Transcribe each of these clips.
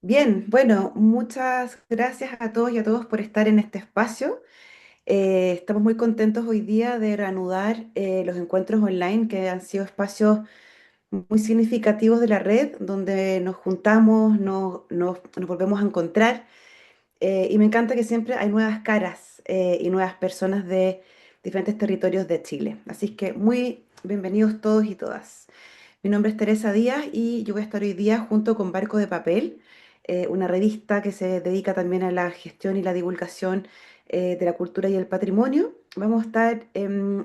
Bien, bueno, muchas gracias a todos y a todos por estar en este espacio. Estamos muy contentos hoy día de reanudar los encuentros online que han sido espacios muy significativos de la red, donde nos juntamos, nos volvemos a encontrar y me encanta que siempre hay nuevas caras y nuevas personas de diferentes territorios de Chile. Así que muy bienvenidos todos y todas. Mi nombre es Teresa Díaz y yo voy a estar hoy día junto con Barco de Papel, una revista que se dedica también a la gestión y la divulgación de la cultura y el patrimonio. Vamos a estar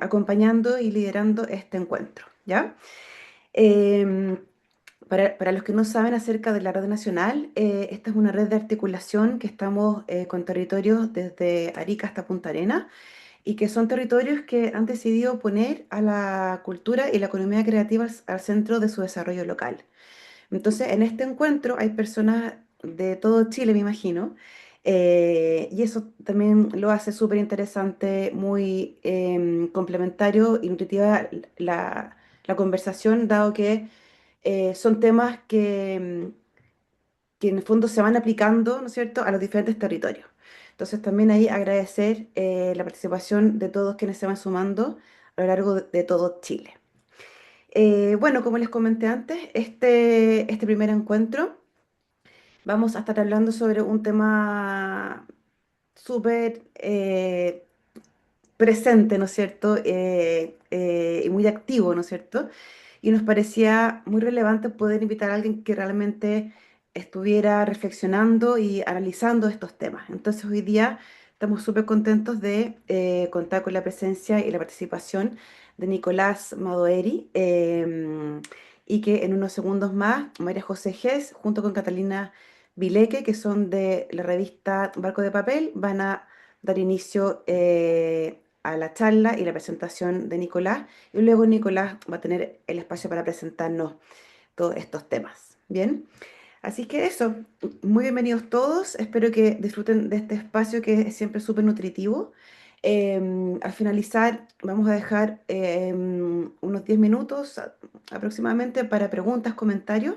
acompañando y liderando este encuentro, ¿ya? Em, para los que no saben acerca de la red nacional, esta es una red de articulación que estamos con territorios desde Arica hasta Punta Arenas y que son territorios que han decidido poner a la cultura y la economía creativa al centro de su desarrollo local. Entonces, en este encuentro hay personas de todo Chile, me imagino, y eso también lo hace súper interesante, muy complementario y nutritiva la conversación, dado que son temas que en el fondo se van aplicando, ¿no es cierto?, a los diferentes territorios. Entonces también ahí agradecer la participación de todos quienes se van sumando a lo largo de todo Chile. Bueno, como les comenté antes, este primer encuentro vamos a estar hablando sobre un tema súper presente, ¿no es cierto? Y muy activo, ¿no es cierto? Y nos parecía muy relevante poder invitar a alguien que realmente estuviera reflexionando y analizando estos temas. Entonces hoy día estamos súper contentos de contar con la presencia y la participación de Nicolás Madoeri y que en unos segundos más María José Gess junto con Catalina Vileque, que son de la revista Barco de Papel, van a dar inicio a la charla y la presentación de Nicolás y luego Nicolás va a tener el espacio para presentarnos todos estos temas. Bien, así que eso, muy bienvenidos todos, espero que disfruten de este espacio que es siempre súper nutritivo. Al finalizar vamos a dejar unos 10 minutos aproximadamente para preguntas, comentarios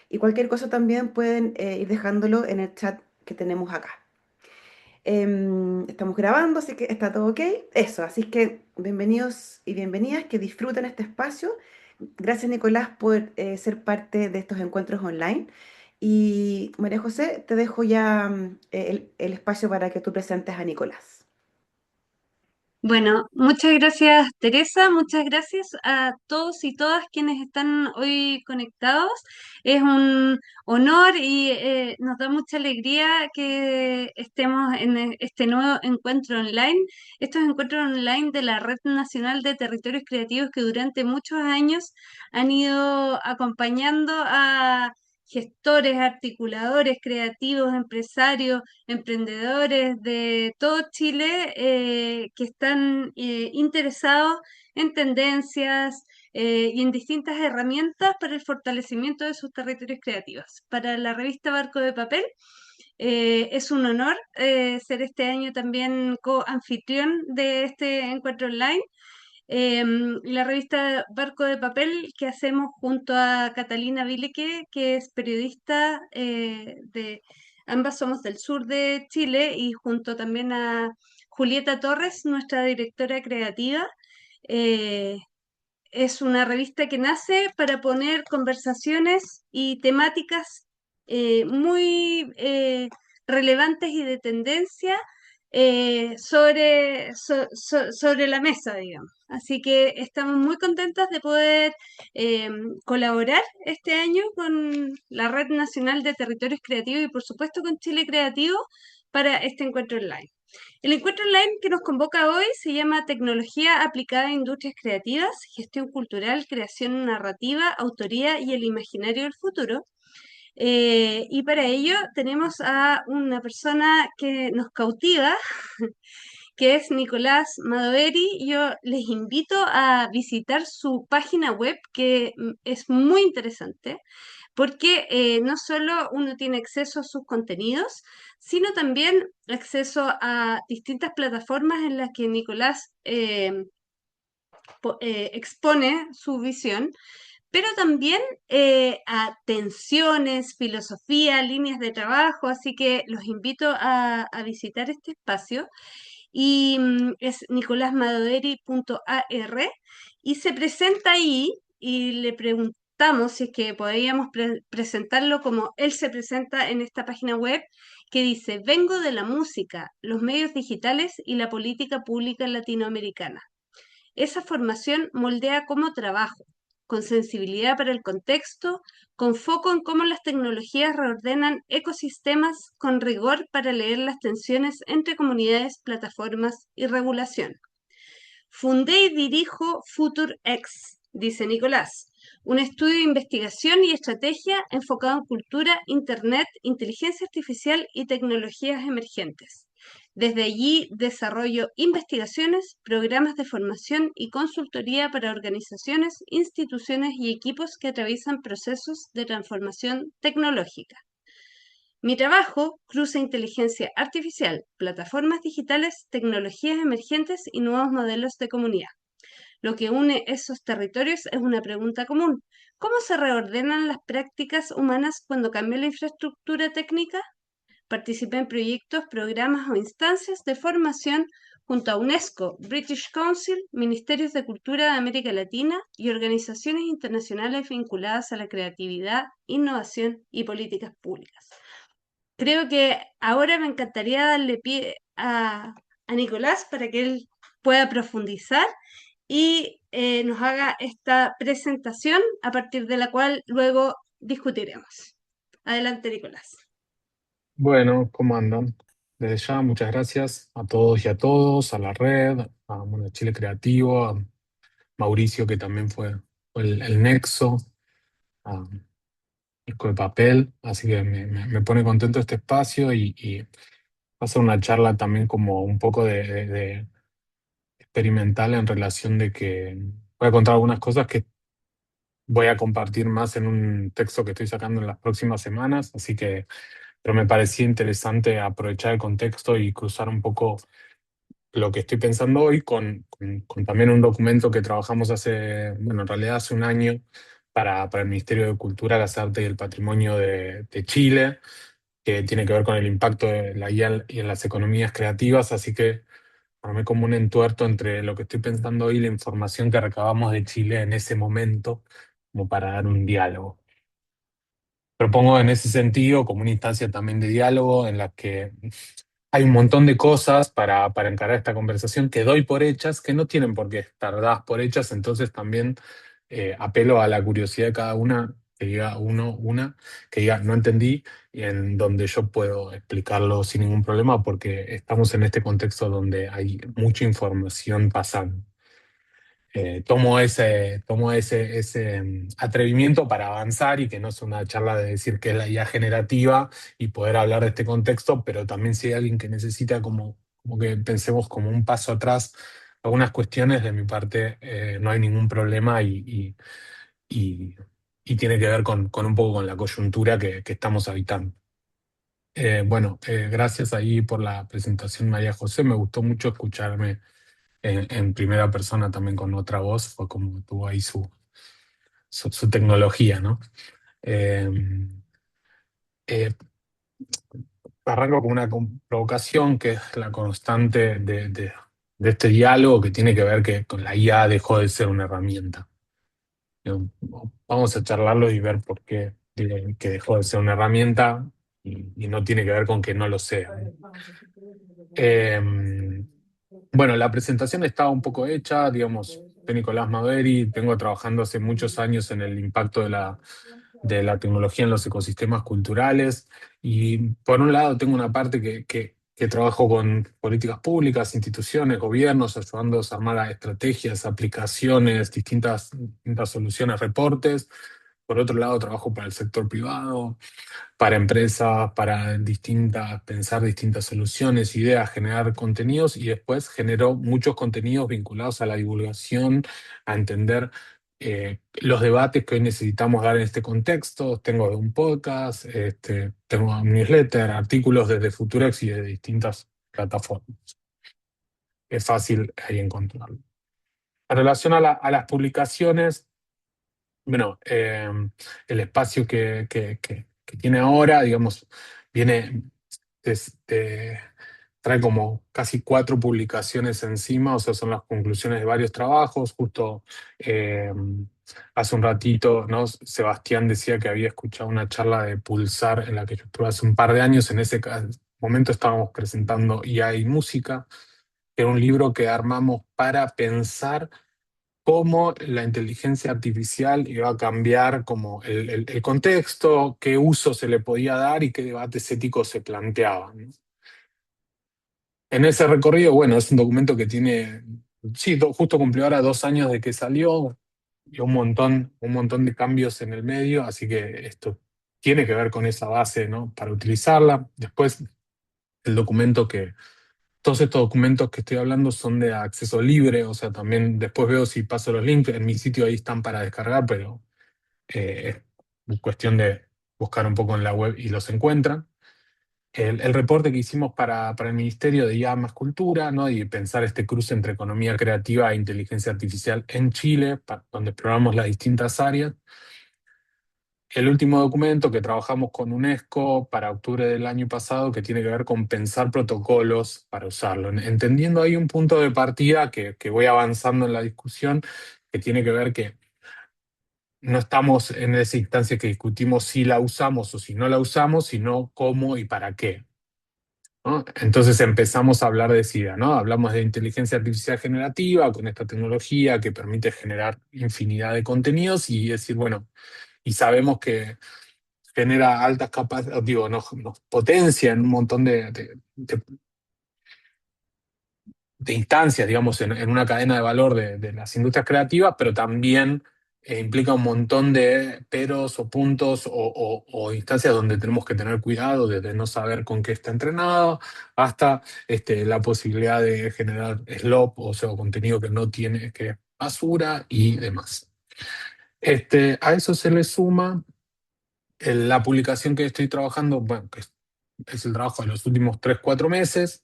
y cualquier cosa también pueden ir dejándolo en el chat que tenemos acá. Estamos grabando, así que está todo ok. Eso, así que bienvenidos y bienvenidas, que disfruten este espacio. Gracias, Nicolás, por ser parte de estos encuentros online. Y María José, te dejo ya el espacio para que tú presentes a Nicolás. Bueno, muchas gracias Teresa, muchas gracias a todos y todas quienes están hoy conectados. Es un honor y nos da mucha alegría que estemos en este nuevo encuentro online. Estos encuentros online de la Red Nacional de Territorios Creativos que durante muchos años han ido acompañando a gestores, articuladores, creativos, empresarios, emprendedores de todo Chile que están interesados en tendencias y en distintas herramientas para el fortalecimiento de sus territorios creativos. Para la revista Barco de Papel es un honor ser este año también co-anfitrión de este encuentro online. La revista Barco de Papel que hacemos junto a Catalina Vileque, que es periodista ambas somos del sur de Chile, y junto también a Julieta Torres, nuestra directora creativa. Eh, es una revista que nace para poner conversaciones y temáticas muy relevantes y de tendencia sobre la mesa, digamos. Así que estamos muy contentas de poder eh, colaborar este año con la Red Nacional de Territorios Creativos y por supuesto con Chile Creativo para este encuentro online. El encuentro online que nos convoca hoy se llama Tecnología aplicada a industrias creativas, gestión cultural, creación narrativa, autoría y el imaginario del futuro. Y para ello tenemos a una persona que nos cautiva, que es Nicolás Madoveri. Yo les invito a visitar su página web, que es muy interesante porque no solo uno tiene acceso a sus contenidos, sino también acceso a distintas plataformas en las que Nicolás expone su visión, pero también a tensiones, filosofía, líneas de trabajo, así que los invito a visitar este espacio. Y es nicolasmadoveri.ar y se presenta ahí y le preguntamos si es que podríamos presentarlo como él se presenta en esta página web que dice, vengo de la música, los medios digitales y la política pública latinoamericana. Esa formación moldea cómo trabajo, con sensibilidad para el contexto, con foco en cómo las tecnologías reordenan ecosistemas, con rigor para leer las tensiones entre comunidades, plataformas y regulación. Fundé y dirijo FutureX, dice Nicolás, un estudio de investigación y estrategia enfocado en cultura, Internet, inteligencia artificial y tecnologías emergentes. Desde allí desarrollo investigaciones, programas de formación y consultoría para organizaciones, instituciones y equipos que atraviesan procesos de transformación tecnológica. Mi trabajo cruza inteligencia artificial, plataformas digitales, tecnologías emergentes y nuevos modelos de comunidad. Lo que une esos territorios es una pregunta común. ¿Cómo se reordenan las prácticas humanas cuando cambia la infraestructura técnica? Participé en proyectos, programas o instancias de formación junto a UNESCO, British Council, Ministerios de Cultura de América Latina y organizaciones internacionales vinculadas a la creatividad, innovación y políticas públicas. Creo que ahora me encantaría darle pie a Nicolás para que él pueda profundizar y nos haga esta presentación a partir de la cual luego discutiremos. Adelante, Nicolás. Bueno, ¿cómo andan? Desde ya, muchas gracias a todos y a todos, a la red, a bueno, Chile Creativo, a Mauricio, que también fue el nexo, a Disco de Papel, así que me pone contento este espacio y va a ser una charla también como un poco de experimental en relación de que voy a contar algunas cosas que voy a compartir más en un texto que estoy sacando en las próximas semanas, así que, pero me parecía interesante aprovechar el contexto y cruzar un poco lo que estoy pensando hoy con también un documento que trabajamos hace, bueno, en realidad hace un año para el Ministerio de Cultura, las Artes y el Patrimonio de Chile, que tiene que ver con el impacto de la IA y en las economías creativas, así que armé como un entuerto entre lo que estoy pensando hoy y la información que recabamos de Chile en ese momento, como para dar un diálogo. Propongo en ese sentido como una instancia también de diálogo en la que hay un montón de cosas para encarar esta conversación que doy por hechas, que no tienen por qué estar dadas por hechas, entonces también apelo a la curiosidad de cada una, que diga una, que diga no entendí, y en donde yo puedo explicarlo sin ningún problema, porque estamos en este contexto donde hay mucha información pasando. Tomo ese atrevimiento para avanzar y que no es una charla de decir que es la IA generativa y poder hablar de este contexto, pero también si hay alguien que necesita como que pensemos como un paso atrás algunas cuestiones, de mi parte no hay ningún problema y- y tiene que ver con un poco con la coyuntura que estamos habitando. Bueno, gracias ahí por la presentación, María José. Me gustó mucho escucharme en primera persona también con otra voz, fue como tuvo ahí su tecnología, ¿no? Eh, eh, Arranco con una provocación que es la constante de este diálogo que tiene que ver que con la IA dejó de ser una herramienta. Eh, Vamos a charlarlo y ver por qué digo que dejó de ser una herramienta y no tiene que ver con que no lo sea, ¿no? Eh, bueno, la presentación estaba un poco hecha, digamos, soy Nicolás Maveri, vengo trabajando hace muchos años en el impacto de la tecnología en los ecosistemas culturales y por un lado tengo una parte que trabajo con políticas públicas, instituciones, gobiernos, ayudando a desarmar estrategias, aplicaciones, distintas soluciones, reportes. Por otro lado, trabajo para el sector privado, para empresas, para pensar distintas soluciones, ideas, generar contenidos y después generó muchos contenidos vinculados a la divulgación, a entender los debates que hoy necesitamos dar en este contexto. Tengo un podcast, tengo un newsletter, artículos desde Futurex y de distintas plataformas. Es fácil ahí encontrarlo. En relación a las publicaciones, Bueno, el espacio que tiene ahora, digamos, viene, trae como casi 4 publicaciones encima, o sea, son las conclusiones de varios trabajos. Justo eh, hace un ratito, ¿no? Sebastián decía que había escuchado una charla de Pulsar en la que yo estuve hace un par de años. En ese momento estábamos presentando IA y música, que era un libro que armamos para pensar cómo la inteligencia artificial iba a cambiar como el contexto, qué uso se le podía dar y qué debates éticos se planteaban, ¿no? En ese recorrido, bueno, es un documento que tiene, sí, justo cumplió ahora 2 años de que salió, y un montón de cambios en el medio, así que esto tiene que ver con esa base, ¿no? Para utilizarla. Después, el documento que, todos estos documentos que estoy hablando son de acceso libre, o sea, también después veo si paso los links, en mi sitio ahí están para descargar, pero es cuestión de buscar un poco en la web y los encuentran. El reporte que hicimos para el Ministerio de IA más Cultura, ¿no? Y pensar este cruce entre economía creativa e inteligencia artificial en Chile, donde exploramos las distintas áreas. El último documento que trabajamos con UNESCO para octubre del año pasado, que tiene que ver con pensar protocolos para usarlo. Entendiendo ahí un punto de partida que voy avanzando en la discusión, que tiene que ver que no estamos en esa instancia que discutimos si la usamos o si no la usamos, sino cómo y para qué, ¿no? Entonces empezamos a hablar de SIDA, ¿no? Hablamos de inteligencia artificial generativa con esta tecnología que permite generar infinidad de contenidos y decir, bueno, y sabemos que genera altas capacidades, digo, nos potencia en un montón de instancias, digamos, en una cadena de valor de las industrias creativas, pero también implica un montón de peros o puntos o instancias donde tenemos que tener cuidado, desde no saber con qué está entrenado, hasta la posibilidad de generar slop, o sea, contenido que no tiene, que es basura y demás. A eso se le suma la publicación que estoy trabajando, bueno, que es el trabajo de los últimos 3, 4 meses,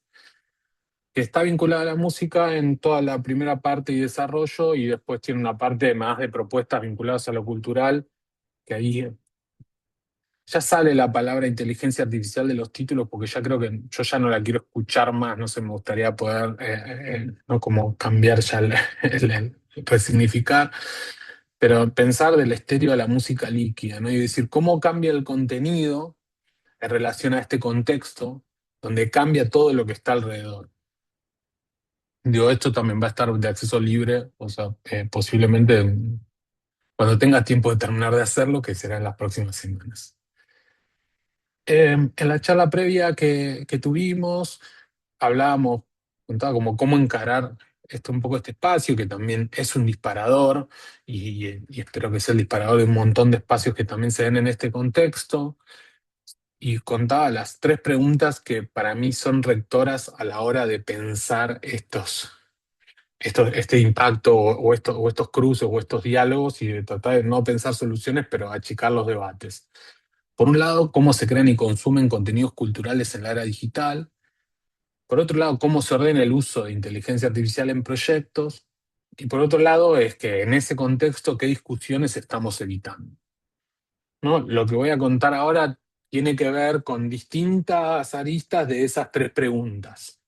que está vinculada a la música en toda la primera parte y desarrollo, y después tiene una parte más de propuestas vinculadas a lo cultural, que ahí ya sale la palabra inteligencia artificial de los títulos, porque ya creo que yo ya no la quiero escuchar más, no sé, me gustaría poder, no como cambiar ya resignificar, pero pensar del estéreo a la música líquida, ¿no? Y decir cómo cambia el contenido en relación a este contexto, donde cambia todo lo que está alrededor. Digo, esto también va a estar de acceso libre, o sea, posiblemente cuando tengas tiempo de terminar de hacerlo, que será en las próximas semanas. En la charla previa que tuvimos, hablábamos, contaba como cómo encarar un poco este espacio, que también es un disparador, y espero que sea el disparador de un montón de espacios que también se den en este contexto, y contaba las 3 preguntas que para mí son rectoras a la hora de pensar este impacto o estos cruces o estos diálogos, y de tratar de no pensar soluciones, pero achicar los debates. Por un lado, cómo se crean y consumen contenidos culturales en la era digital. Por otro lado, cómo se ordena el uso de inteligencia artificial en proyectos. Y por otro lado, es que en ese contexto, ¿qué discusiones estamos evitando? ¿No? Lo que voy a contar ahora tiene que ver con distintas aristas de esas 3 preguntas,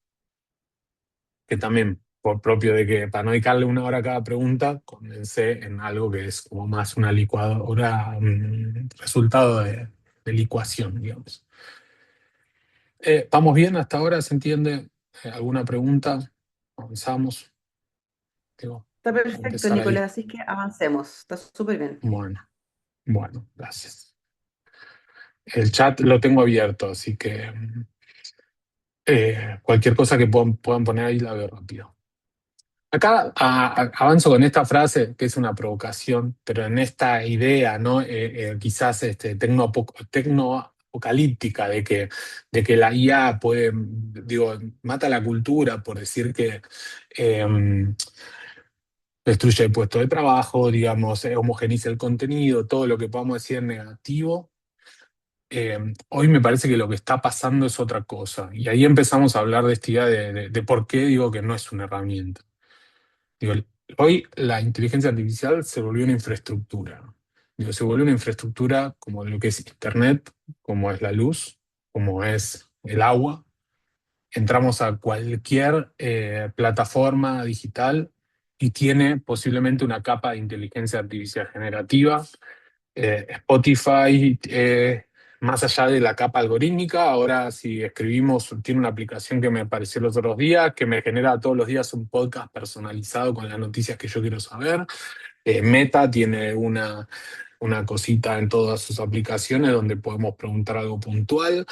que también, por propio de que para no dedicarle 1 hora a cada pregunta, condensé en algo que es como más una licuadora, resultado de licuación, digamos. ¿Vamos bien hasta ahora? ¿Se entiende? ¿Alguna pregunta? Avanzamos. Digo, Está perfecto, empezar ahí. Nicolás, así que avancemos. Está súper bien. Bueno, bueno, gracias. El chat lo tengo abierto, así que cualquier cosa que puedan poner ahí la veo rápido. Acá avanzo con esta frase, que es una provocación, pero en esta idea, ¿no? Quizás tecnoapocalíptica de que la IA puede, digo, mata la cultura por decir que destruye el puesto de trabajo, digamos, homogeniza el contenido, todo lo que podamos decir en negativo. Hoy me parece que lo que está pasando es otra cosa. Y ahí empezamos a hablar de esta idea de por qué digo que no es una herramienta. Digo, hoy la inteligencia artificial se volvió una infraestructura. Digo, se vuelve una infraestructura como lo que es Internet, como es la luz, como es el agua. Entramos a cualquier plataforma digital y tiene posiblemente una capa de inteligencia artificial generativa. Spotify, más allá de la capa algorítmica, ahora si escribimos, tiene una aplicación que me apareció los otros días, que me genera todos los días un podcast personalizado con las noticias que yo quiero saber. Meta tiene una cosita en todas sus aplicaciones donde podemos preguntar algo puntual.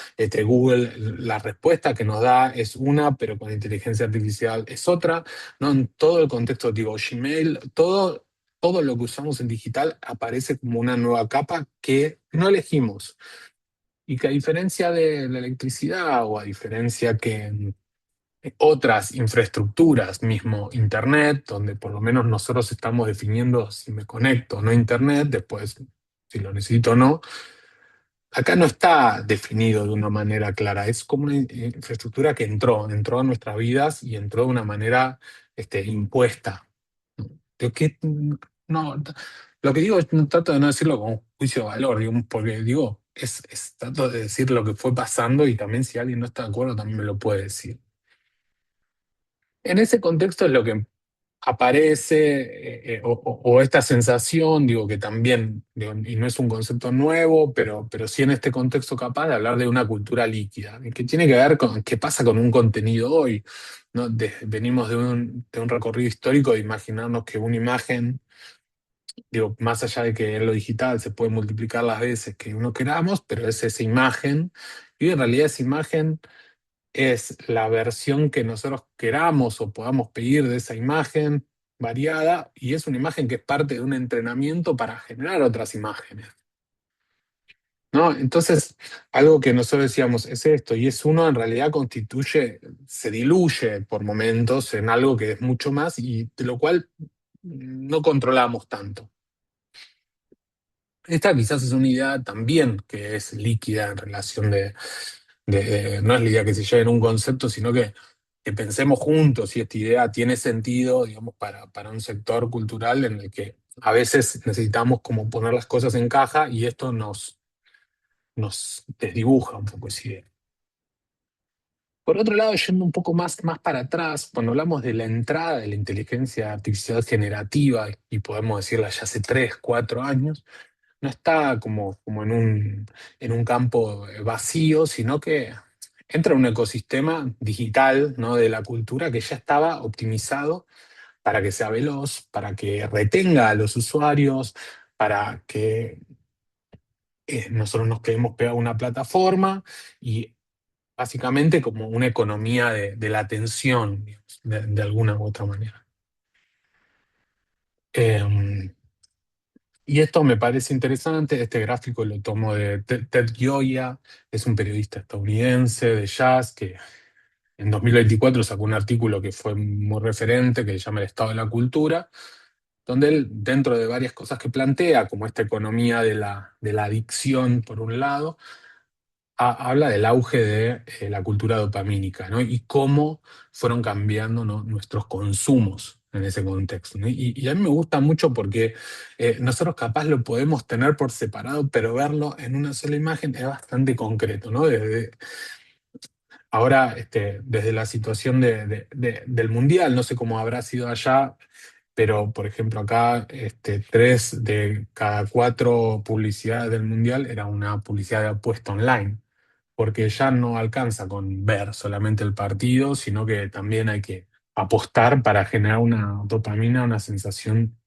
Google, la respuesta que nos da es una, pero con inteligencia artificial es otra. ¿No? En todo el contexto, digo, Gmail, todo lo que usamos en digital aparece como una nueva capa que no elegimos. Y que a diferencia de la electricidad o a diferencia que otras infraestructuras, mismo Internet, donde por lo menos nosotros estamos definiendo si me conecto o no a Internet, después si lo necesito o no, acá no está definido de una manera clara. Es como una infraestructura que entró a nuestras vidas y entró de una manera impuesta. De que, no, lo que digo, no trato de no decirlo con juicio de valor, digo, porque digo, trato de decir lo que fue pasando y también si alguien no está de acuerdo también me lo puede decir. En ese contexto es lo que aparece, o esta sensación, digo, que también, digo, y no es un concepto nuevo, pero sí en este contexto capaz de hablar de una cultura líquida, que tiene que ver con qué pasa con un contenido hoy, ¿no? Venimos de un recorrido histórico de imaginarnos que una imagen, digo, más allá de que en lo digital se puede multiplicar las veces que uno queramos, pero es esa imagen, y en realidad esa imagen es la versión que nosotros queramos o podamos pedir de esa imagen variada, y es una imagen que es parte de un entrenamiento para generar otras imágenes, ¿no? Entonces, algo que nosotros decíamos es esto, y es uno en realidad se diluye por momentos en algo que es mucho más y de lo cual no controlamos tanto. Esta quizás es una idea también que es líquida en relación no es la idea que se lleve en un concepto, sino que pensemos juntos si esta idea tiene sentido, digamos, para un sector cultural en el que a veces necesitamos como poner las cosas en caja y esto nos desdibuja un poco esa idea. Por otro lado, yendo un poco más para atrás, cuando hablamos de la entrada de la inteligencia artificial generativa, y podemos decirla ya hace 3, 4 años, no está como en un campo vacío, sino que entra en un ecosistema digital, ¿no? De la cultura que ya estaba optimizado para que sea veloz, para que retenga a los usuarios, para que nosotros nos quedemos pegados a una plataforma y básicamente como una economía de la atención, digamos, de alguna u otra manera. Y esto me parece interesante, este gráfico lo tomo de Ted Gioia, es un periodista estadounidense de jazz que en 2024 sacó un artículo que fue muy referente, que se llama El estado de la cultura, donde él, dentro de varias cosas que plantea, como esta economía de la adicción por un lado, habla del auge de la cultura dopamínica, ¿no? Y cómo fueron cambiando, ¿no? Nuestros consumos en ese contexto, ¿no? Y a mí me gusta mucho porque nosotros capaz lo podemos tener por separado, pero verlo en una sola imagen es bastante concreto, ¿no? Ahora, desde la situación del Mundial, no sé cómo habrá sido allá, pero por ejemplo acá 3 de cada 4 publicidades del Mundial era una publicidad de apuesta online, porque ya no alcanza con ver solamente el partido, sino que también hay que apostar para generar una dopamina, una sensación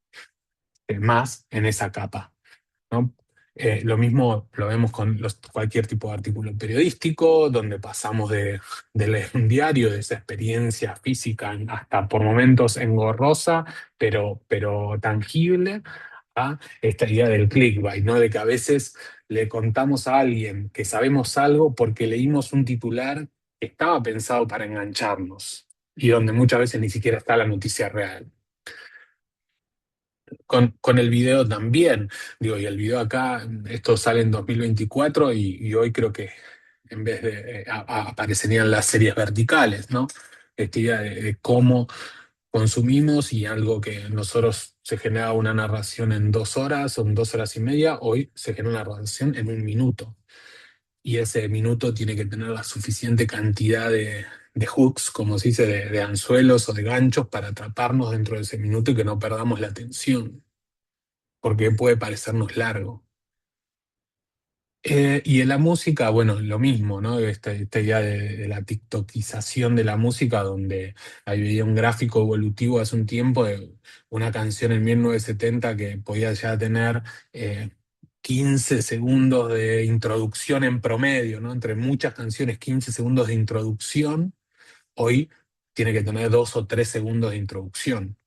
más en esa capa, ¿no? Lo mismo lo vemos con cualquier tipo de artículo periodístico, donde pasamos de leer un diario, de esa experiencia física, hasta por momentos engorrosa, pero tangible, a esta idea del clickbait, ¿no? De que a veces le contamos a alguien que sabemos algo porque leímos un titular que estaba pensado para engancharnos y donde muchas veces ni siquiera está la noticia real. Con el video también, digo, y el video acá, esto sale en 2024 y hoy creo que en vez de aparecerían las series verticales, ¿no? Esta idea de cómo consumimos y algo que nosotros se genera una narración en 2 horas o en 2 horas y media, hoy se genera una narración en un minuto. Y ese minuto tiene que tener la suficiente cantidad de hooks, como se dice, de anzuelos o de ganchos para atraparnos dentro de ese minuto y que no perdamos la atención, porque puede parecernos largo. Y en la música, bueno, lo mismo, ¿no? Esta idea de la tiktokización de la música, donde había un gráfico evolutivo hace un tiempo de una canción en 1970 que podía ya tener eh, 15 segundos de introducción en promedio, ¿no? Entre muchas canciones, 15 segundos de introducción, hoy tiene que tener 2 o 3 segundos de introducción.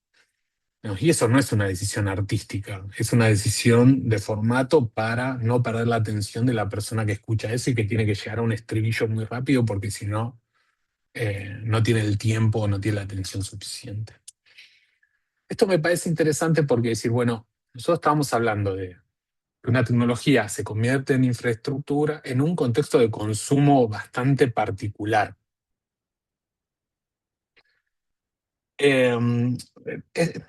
No, y eso no es una decisión artística, es una decisión de formato para no perder la atención de la persona que escucha eso y que tiene que llegar a un estribillo muy rápido porque si no, no tiene el tiempo o no tiene la atención suficiente. Esto me parece interesante porque decir, bueno, nosotros estábamos hablando de que una tecnología se convierte en infraestructura en un contexto de consumo bastante particular. Eh, eh,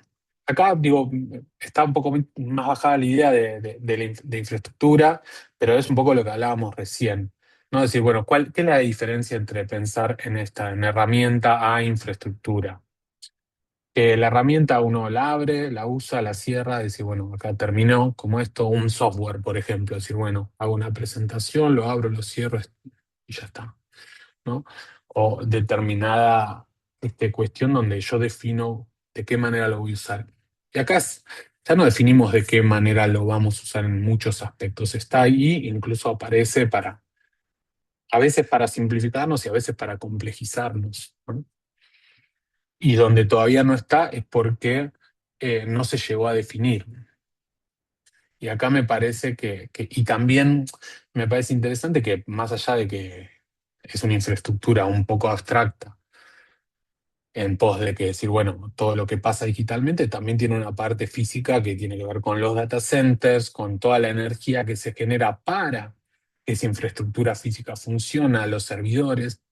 Acá, digo, está un poco más bajada la idea de infraestructura, pero es un poco lo que hablábamos recién. ¿No? Decir, bueno, ¿qué es la diferencia entre pensar en herramienta a infraestructura? Que la herramienta uno la abre, la usa, la cierra, decir, bueno, acá terminó, como esto, un software, por ejemplo, decir, bueno, hago una presentación, lo abro, lo cierro y ya está. ¿No? O determinada cuestión donde yo defino de qué manera lo voy a usar. Y acá ya no definimos de qué manera lo vamos a usar en muchos aspectos. Está ahí, incluso aparece a veces para simplificarnos y a veces para complejizarnos, ¿no? Y donde todavía no está es porque no se llegó a definir. Y acá me parece y también me parece interesante que más allá de que es una infraestructura un poco abstracta, en pos de que decir, bueno, todo lo que pasa digitalmente también tiene una parte física que tiene que ver con los data centers, con toda la energía que se genera para que esa infraestructura física funcione, los servidores,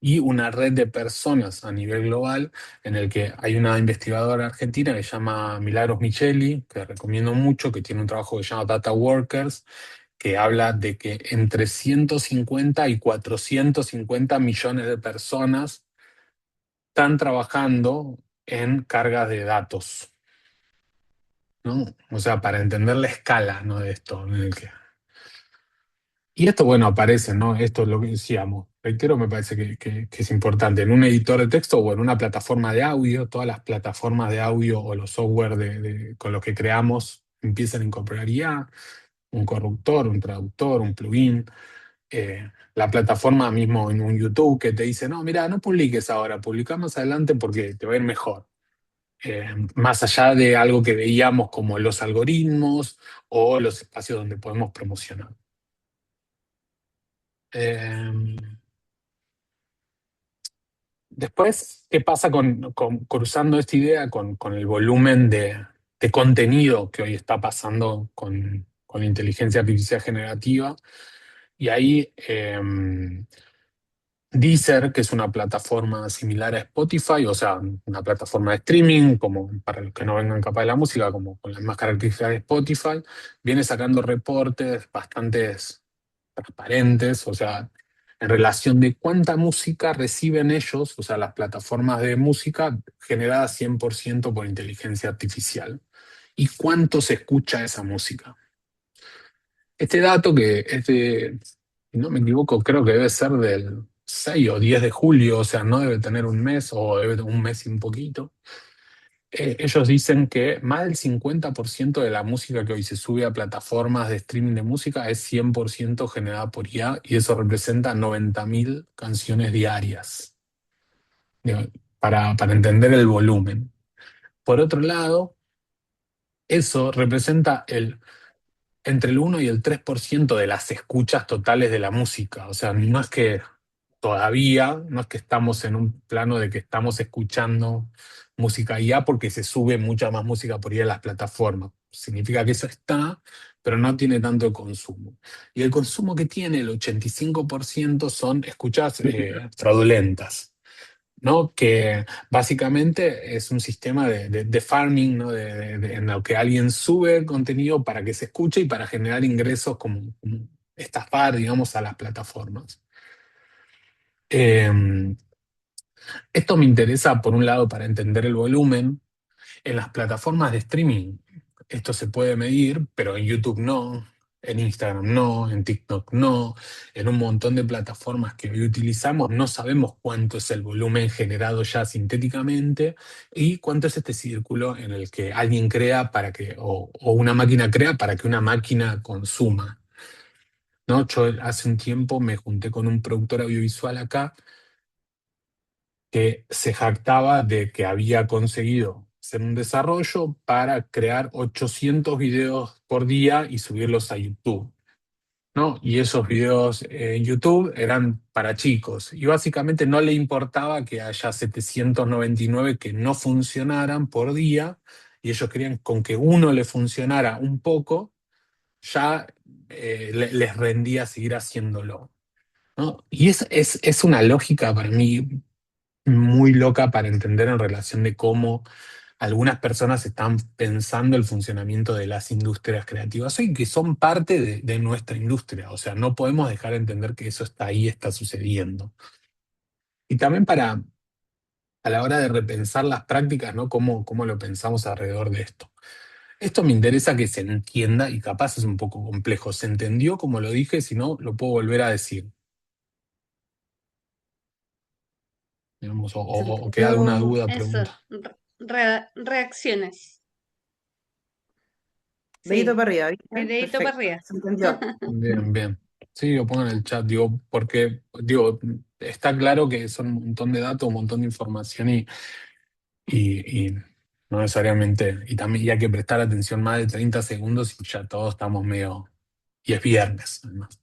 y una red de personas a nivel global en el que hay una investigadora argentina que se llama Milagros Micheli, que recomiendo mucho, que tiene un trabajo que se llama Data Workers, que habla de que entre 150 y 450 millones de personas están trabajando en cargas de datos, ¿no? O sea, para entender la escala, ¿no? De esto. Y esto, bueno, aparece, ¿no? Esto es lo que decíamos. Reitero, me parece que es importante. En un editor de texto o en una plataforma de audio, todas las plataformas de audio o los software con los que creamos empiezan a incorporar IA, un corrector, un traductor, un plugin. La plataforma mismo en un YouTube que te dice, no, mira, no publiques ahora, publica más adelante porque te va a ir mejor. Más allá de algo que veíamos como los algoritmos o los espacios donde podemos promocionar. Eh, Después, ¿qué pasa cruzando esta idea con el volumen de contenido que hoy está pasando con la inteligencia artificial generativa? Y ahí Deezer, que es una plataforma similar a Spotify, o sea, una plataforma de streaming, como para los que no vengan capaz de la música, como con las mismas características de Spotify, viene sacando reportes bastante transparentes, o sea, en relación de cuánta música reciben ellos, o sea, las plataformas de música generadas 100% por inteligencia artificial, y cuánto se escucha esa música. Este dato que es si no me equivoco, creo que debe ser del 6 o 10 de julio, o sea, no debe tener un mes o debe tener un mes y un poquito. Ellos dicen que más del 50% de la música que hoy se sube a plataformas de streaming de música es 100% generada por IA y eso representa 90.000 canciones diarias, digo, para entender el volumen. Por otro lado, eso representa entre el 1 y el 3% de las escuchas totales de la música. O sea, no es que todavía, no es que estamos en un plano de que estamos escuchando música IA porque se sube mucha más música por IA a las plataformas. Significa que eso está, pero no tiene tanto consumo. Y el consumo que tiene, el 85% son escuchas fraudulentas. ¿no? Que básicamente es un sistema de farming, ¿no? En lo que alguien sube contenido para que se escuche y para generar ingresos como estafar, digamos, a las plataformas. Eh, Esto me interesa, por un lado, para entender el volumen. En las plataformas de streaming esto se puede medir, pero en YouTube no, en Instagram no, en TikTok no, en un montón de plataformas que hoy utilizamos no sabemos cuánto es el volumen generado ya sintéticamente y cuánto es este círculo en el que alguien crea para que, o una máquina crea para que una máquina consuma, ¿no? Yo hace un tiempo me junté con un productor audiovisual acá que se jactaba de que había conseguido hacer un desarrollo para crear 800 videos por día y subirlos a YouTube, ¿no? Y esos videos en YouTube eran para chicos y básicamente no le importaba que haya 799 que no funcionaran por día y ellos querían con que uno le funcionara un poco, ya les rendía seguir haciéndolo, ¿no? Y es una lógica para mí muy loca para entender en relación de cómo algunas personas están pensando el funcionamiento de las industrias creativas hoy, que son parte de nuestra industria. O sea, no podemos dejar de entender que eso está ahí, está sucediendo. Y también para, a la hora de repensar las prácticas, ¿no? ¿Cómo lo pensamos alrededor de esto? Esto me interesa que se entienda y capaz es un poco complejo. ¿Se entendió como lo dije? Si no, lo puedo volver a decir. Digamos, Se o queda alguna entendió. duda, Eso, pregunta. reacciones. Dedito Sí, para arriba, ¿viste? videito para Perfecto, arriba. se entendió. Bien, bien. Sí, lo pongo en el chat, digo, porque, digo, está claro que son un montón de datos, un montón de información y no necesariamente, y también y hay que prestar atención más de 30 segundos y ya todos estamos medio, y es viernes, además.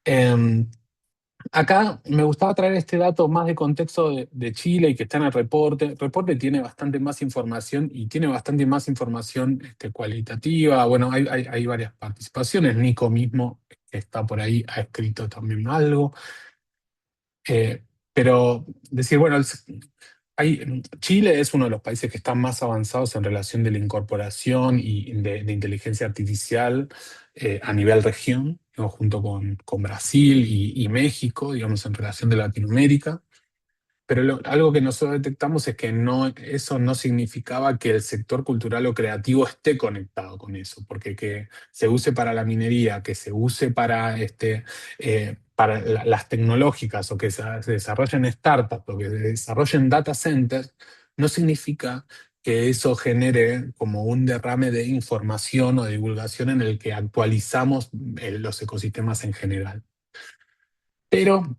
Em, Acá me gustaba traer este dato más de contexto de Chile y que está en el reporte. El reporte tiene bastante más información y tiene bastante más información cualitativa. Bueno, hay varias participaciones. Nico mismo, que está por ahí, ha escrito también algo. Pero decir, bueno, Chile es uno de los países que están más avanzados en relación de la incorporación y de inteligencia artificial a nivel región, ¿no? Junto con Brasil y México, digamos, en relación de Latinoamérica. Pero algo que nosotros detectamos es que eso no significaba que el sector cultural o creativo esté conectado con eso, porque que se use para la minería, que se use para las tecnológicas o que se desarrollen startups o que se desarrollen data centers, no significa que eso genere como un derrame de información o de divulgación en el que actualizamos los ecosistemas en general. Pero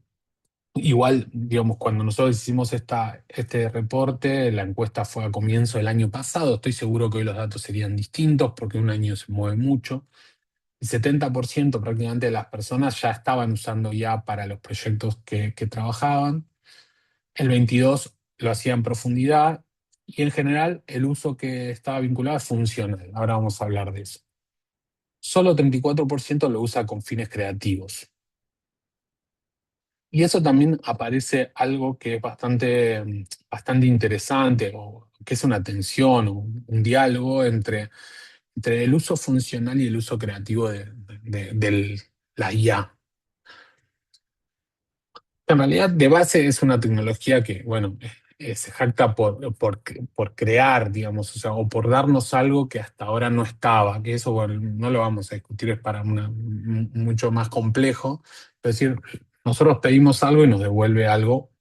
igual, digamos, cuando nosotros hicimos este reporte, la encuesta fue a comienzo del año pasado. Estoy seguro que hoy los datos serían distintos porque un año se mueve mucho. El 70% prácticamente de las personas ya estaban usando ya para los proyectos que trabajaban. El 22% lo hacía en profundidad y en general el uso que estaba vinculado es funcional. Ahora vamos a hablar de eso. Solo 34% lo usa con fines creativos. Y eso también aparece algo que es bastante interesante, o que es una tensión, o un diálogo entre el uso funcional y el uso creativo de la IA. En realidad, de base es una tecnología que, bueno, se jacta por crear, digamos, o sea, o por darnos algo que hasta ahora no estaba, que eso, bueno, no lo vamos a discutir, es para mucho más complejo. Es decir, nosotros pedimos algo y nos devuelve algo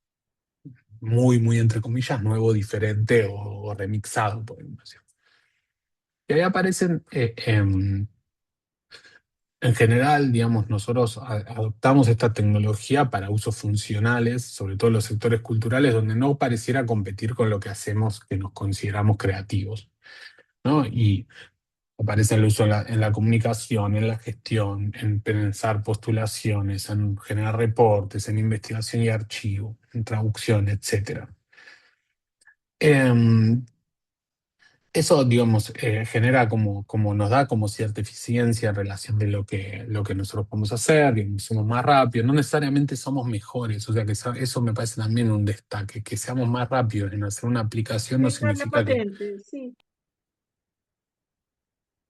muy, entre comillas, nuevo, diferente o remixado, podemos decir. Y ahí aparecen, en general, digamos, nosotros adoptamos esta tecnología para usos funcionales, sobre todo en los sectores culturales, donde no pareciera competir con lo que hacemos, que nos consideramos creativos, ¿no? Y aparece el uso en la comunicación, en la gestión, en pensar postulaciones, en generar reportes, en investigación y archivo, en traducción, etcétera. Eso, digamos, genera como nos da como cierta eficiencia en relación de lo que nosotros podemos hacer, digamos, somos más rápidos, no necesariamente somos mejores, o sea que eso me parece también un destaque, que seamos más rápidos en hacer una aplicación no Esa es la significa que... patente, sí.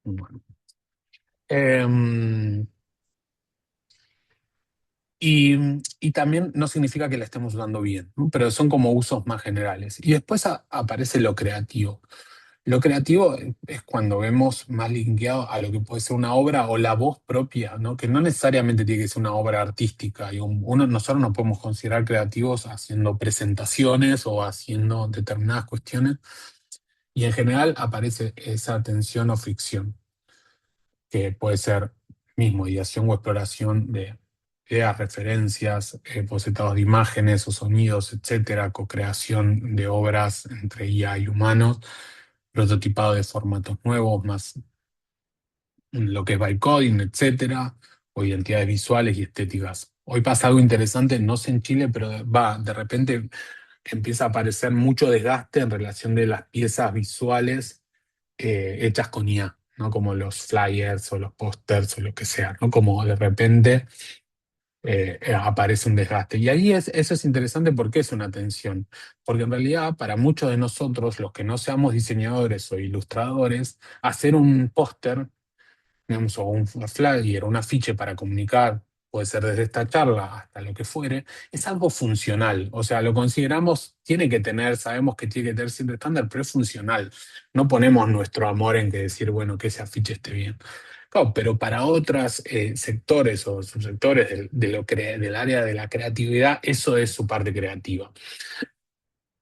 Bueno. Em, y también no significa que la estemos usando bien, ¿no? Pero son como usos más generales. Y después aparece lo creativo. Lo creativo es cuando vemos más linkeado a lo que puede ser una obra o la voz propia, ¿no? Que no necesariamente tiene que ser una obra artística. Y nosotros nos podemos considerar creativos haciendo presentaciones o haciendo determinadas cuestiones. Y en general aparece esa tensión o fricción, que puede ser mismo ideación o exploración de ideas, referencias, bocetados de imágenes o sonidos, etcétera, co-creación de obras entre IA y humanos, prototipado de formatos nuevos, más lo que es bytecoding, etcétera, o identidades visuales y estéticas. Hoy pasa algo interesante, no sé en Chile, pero de repente empieza a aparecer mucho desgaste en relación de las piezas visuales hechas con IA, ¿no? Como los flyers o los pósters o lo que sea, ¿no? Como de repente aparece un desgaste. Y ahí eso es interesante porque es una tensión. Porque en realidad para muchos de nosotros, los que no seamos diseñadores o ilustradores, hacer un póster, digamos, o un flyer, un afiche para comunicar, puede ser desde esta charla hasta lo que fuere, es algo funcional. O sea, lo consideramos, tiene que tener, sabemos que tiene que tener cierto estándar, pero es funcional. No ponemos nuestro amor en que decir, bueno, que ese afiche esté bien. Claro, pero para otros sectores o subsectores del área de la creatividad, eso es su parte creativa.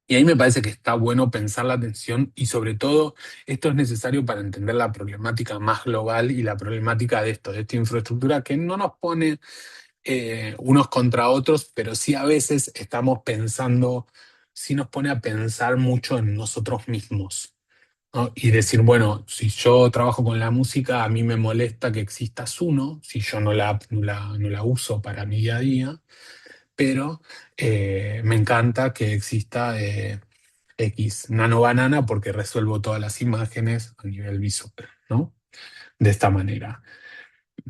Y ahí me parece que está bueno pensar la atención y sobre todo esto es necesario para entender la problemática más global y la problemática de esto, de esta infraestructura que no nos pone unos contra otros, pero sí a veces estamos pensando, sí nos pone a pensar mucho en nosotros mismos, ¿no? Y decir, bueno, si yo trabajo con la música, a mí me molesta que exista Suno, si yo no la uso para mi día a día, pero me encanta que exista X Nano Banana porque resuelvo todas las imágenes a nivel visual, ¿no? De esta manera.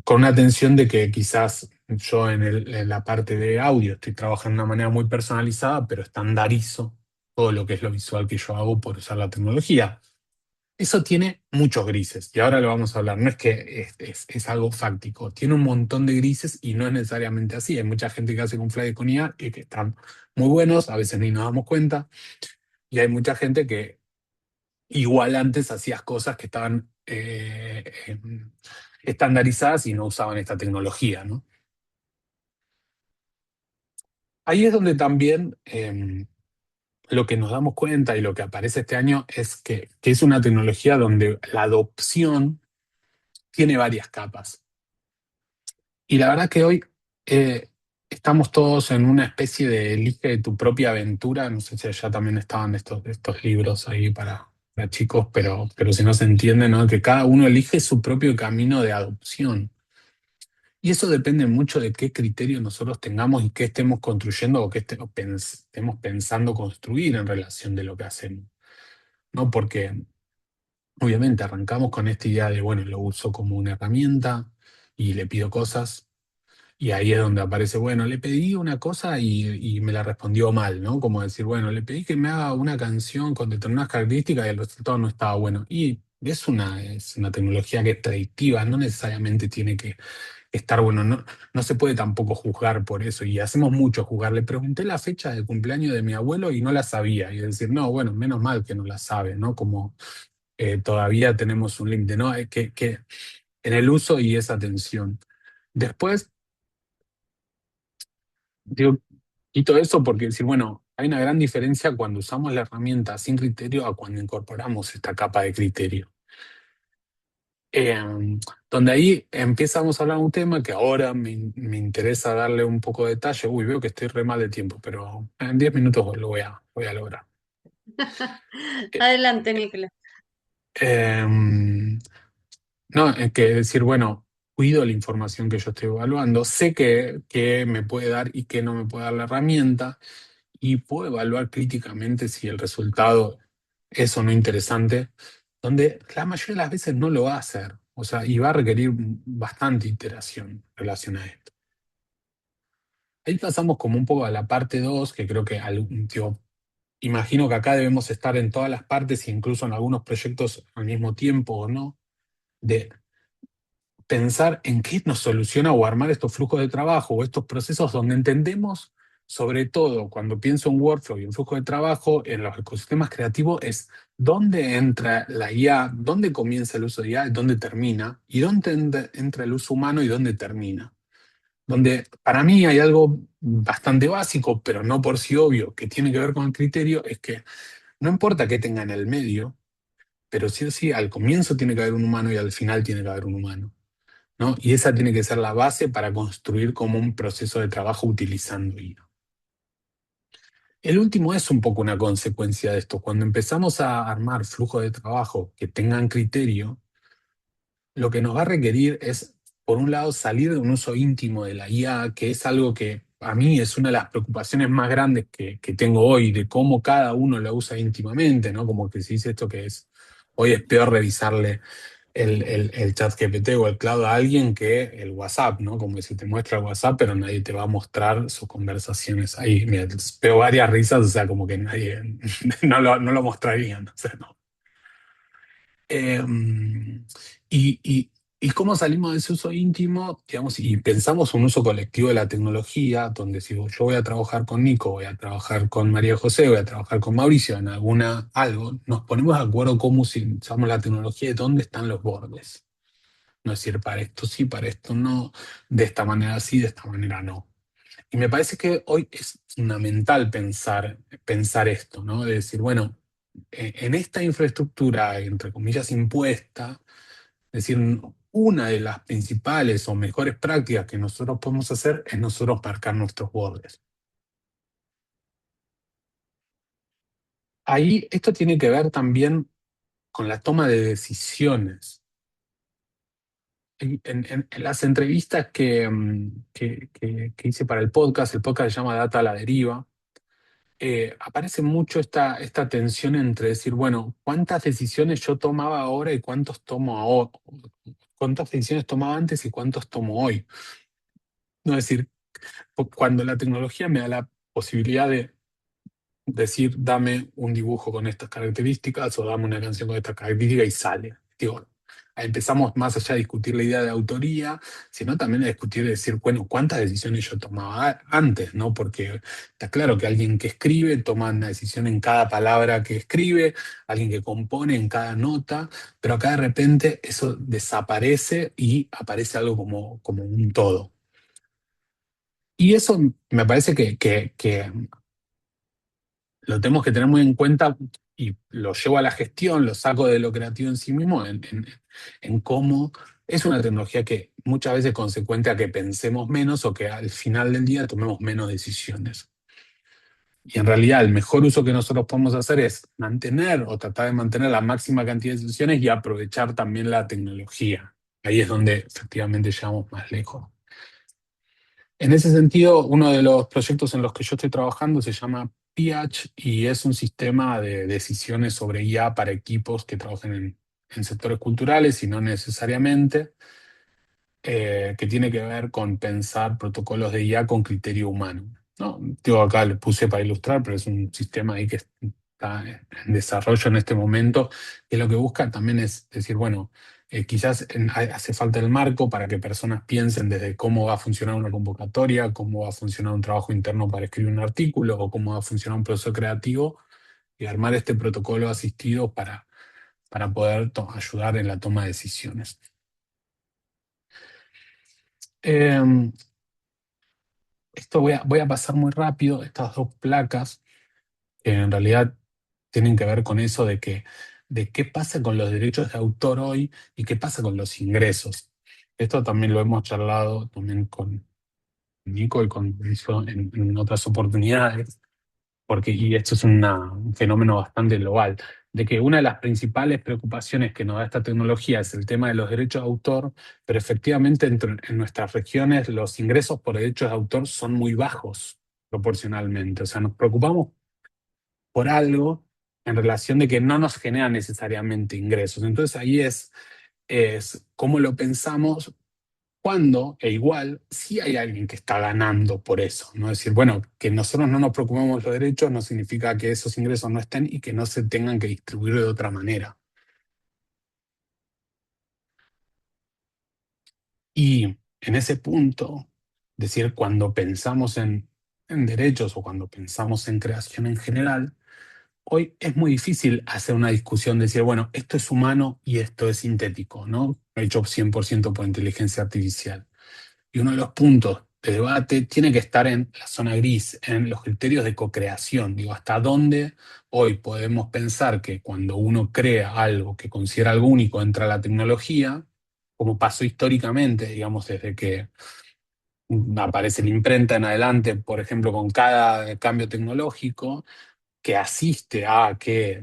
Con una atención de que quizás yo en la parte de audio estoy trabajando de una manera muy personalizada, pero estandarizo todo lo que es lo visual que yo hago por usar la tecnología. Eso tiene muchos grises, y ahora lo vamos a hablar. No es que es algo fáctico, tiene un montón de grises y no es necesariamente así. Hay mucha gente que hace con Fly con IA y que están muy buenos, a veces ni nos damos cuenta, y hay mucha gente que igual antes hacías cosas que estaban estandarizadas y no usaban esta tecnología, ¿no? Ahí es donde también lo que nos damos cuenta y lo que aparece este año es que es una tecnología donde la adopción tiene varias capas. Y la verdad que hoy eh, estamos todos en una especie de elige tu propia aventura. No sé si allá también estaban estos libros ahí para chicos, pero si no se entiende, ¿no? Que cada uno elige su propio camino de adopción. Y eso depende mucho de qué criterio nosotros tengamos y qué estemos construyendo o qué estemos pensando construir en relación de lo que hacemos, ¿no? Porque obviamente arrancamos con esta idea de, bueno, lo uso como una herramienta y le pido cosas. Y ahí es donde aparece, bueno, le pedí una cosa y me la respondió mal, ¿no? Como decir, bueno, le pedí que me haga una canción con determinadas características y el resultado no estaba bueno. Y es una tecnología que es predictiva, no necesariamente tiene que estar bueno, no se puede tampoco juzgar por eso. Y hacemos mucho juzgar. Le pregunté la fecha de cumpleaños de mi abuelo y no la sabía. Y decir, no, bueno, menos mal que no la sabe, ¿no? Como todavía tenemos un límite, ¿no? Que en el uso y esa atención. Después, digo, quito eso porque decir, bueno, hay una gran diferencia cuando usamos la herramienta sin criterio a cuando incorporamos esta capa de criterio. Eh, Donde ahí empezamos a hablar de un tema que ahora me interesa darle un poco de detalle. Uy, veo que estoy re mal de tiempo, pero en 10 minutos lo voy a lograr. Eh, Adelante, Nicolás. eh, no, es que decir, bueno, cuido la información que yo estoy evaluando, sé que me puede dar y que no me puede dar la herramienta, y puedo evaluar críticamente si el resultado es o no interesante, donde la mayoría de las veces no lo va a hacer. O sea, y va a requerir bastante iteración en relación a esto. Ahí pasamos como un poco a la parte 2 que creo que imagino que acá debemos estar en todas las partes, incluso en algunos proyectos al mismo tiempo o no, de pensar en qué nos soluciona o armar estos flujos de trabajo o estos procesos donde entendemos, sobre todo cuando pienso en workflow y en flujo de trabajo, en los ecosistemas creativos, es dónde entra la IA, dónde comienza el uso de IA y dónde termina, y dónde entra el uso humano y dónde termina. Donde para mí hay algo bastante básico, pero no por sí obvio, que tiene que ver con el criterio, es que no importa qué tenga en el medio, pero sí o sí, al comienzo tiene que haber un humano y al final tiene que haber un humano, ¿no? Y esa tiene que ser la base para construir como un proceso de trabajo utilizando IA. El último es un poco una consecuencia de esto. Cuando empezamos a armar flujos de trabajo que tengan criterio, lo que nos va a requerir es, por un lado, salir de un uso íntimo de la IA, que es algo que a mí es una de las preocupaciones más grandes que tengo hoy, de cómo cada uno la usa íntimamente, ¿no? Como que se dice esto que es, hoy es peor revisarle el chat GPT o el cloud a alguien que el WhatsApp, ¿no? Como que se te muestra el WhatsApp, pero nadie te va a mostrar sus conversaciones ahí. Mira, veo varias risas, o sea, como que nadie no lo mostrarían, o sea, no. Eh, y, y- y cómo salimos de ese uso íntimo, digamos, y pensamos un uso colectivo de la tecnología, donde si yo voy a trabajar con Nico, voy a trabajar con María José, voy a trabajar con Mauricio en algo, nos ponemos de acuerdo cómo usamos la tecnología y dónde están los bordes. No es decir, para esto sí, para esto no, de esta manera sí, de esta manera no. Y me parece que hoy es fundamental pensar esto, ¿no? De decir, bueno, en esta infraestructura, entre comillas, impuesta, es decir, una de las principales o mejores prácticas que nosotros podemos hacer es nosotros marcar nuestros bordes. Ahí esto tiene que ver también con la toma de decisiones. En las entrevistas que hice para el podcast se llama Data a la Deriva, aparece mucho esta tensión entre decir, bueno, ¿cuántas decisiones yo tomaba ahora y cuántos tomo ahora? ¿Cuántas decisiones tomaba antes y cuántos tomo hoy? No es decir, cuando la tecnología me da la posibilidad de decir, dame un dibujo con estas características o dame una canción con estas características y sale. Digo, empezamos más allá de discutir la idea de autoría, sino también a discutir, decir, bueno, ¿cuántas decisiones yo tomaba antes? ¿No? Porque está claro que alguien que escribe toma una decisión en cada palabra que escribe, alguien que compone en cada nota, pero acá de repente eso desaparece y aparece algo como un todo. Y eso me parece que lo tenemos que tener muy en cuenta y lo llevo a la gestión, lo saco de lo creativo en sí mismo, en cómo es una tecnología que muchas veces es consecuente a que pensemos menos o que al final del día tomemos menos decisiones. Y en realidad el mejor uso que nosotros podemos hacer es mantener o tratar de mantener la máxima cantidad de decisiones y aprovechar también la tecnología. Ahí es donde efectivamente llegamos más lejos. En ese sentido, uno de los proyectos en los que yo estoy trabajando se llama PIACH y es un sistema de decisiones sobre IA para equipos que trabajan en sectores culturales y no necesariamente, que tiene que ver con pensar protocolos de IA con criterio humano, ¿no? Digo, acá le puse para ilustrar, pero es un sistema ahí que está en desarrollo en este momento, que lo que busca también es decir, bueno, quizás hace falta el marco para que personas piensen desde cómo va a funcionar una convocatoria, cómo va a funcionar un trabajo interno para escribir un artículo o cómo va a funcionar un proceso creativo y armar este protocolo asistido para poder ayudar en la toma de decisiones. Eh, Esto voy a pasar muy rápido, estas dos placas, que en realidad tienen que ver con eso de qué pasa con los derechos de autor hoy y qué pasa con los ingresos. Esto también lo hemos charlado también con Nico y con Mauricio en otras oportunidades, porque, y esto es un fenómeno bastante global, de que una de las principales preocupaciones que nos da esta tecnología es el tema de los derechos de autor, pero efectivamente en nuestras regiones los ingresos por derechos de autor son muy bajos proporcionalmente. O sea, nos preocupamos por algo en relación de que no nos genera necesariamente ingresos. Entonces ahí es cómo lo pensamos cuando, e igual, sí hay alguien que está ganando por eso, ¿no? Es decir, bueno, que nosotros no nos preocupemos de los derechos no significa que esos ingresos no estén y que no se tengan que distribuir de otra manera. Y en ese punto, decir, cuando pensamos en derechos o cuando pensamos en creación en general, hoy es muy difícil hacer una discusión de decir, bueno, esto es humano y esto es sintético, ¿no? Hecho 100% por inteligencia artificial. Y uno de los puntos de debate tiene que estar en la zona gris, en los criterios de co-creación. Digo, hasta dónde hoy podemos pensar que cuando uno crea algo que considera algo único entra la tecnología, como pasó históricamente, digamos, desde que aparece la imprenta en adelante, por ejemplo, con cada cambio tecnológico, que asiste a que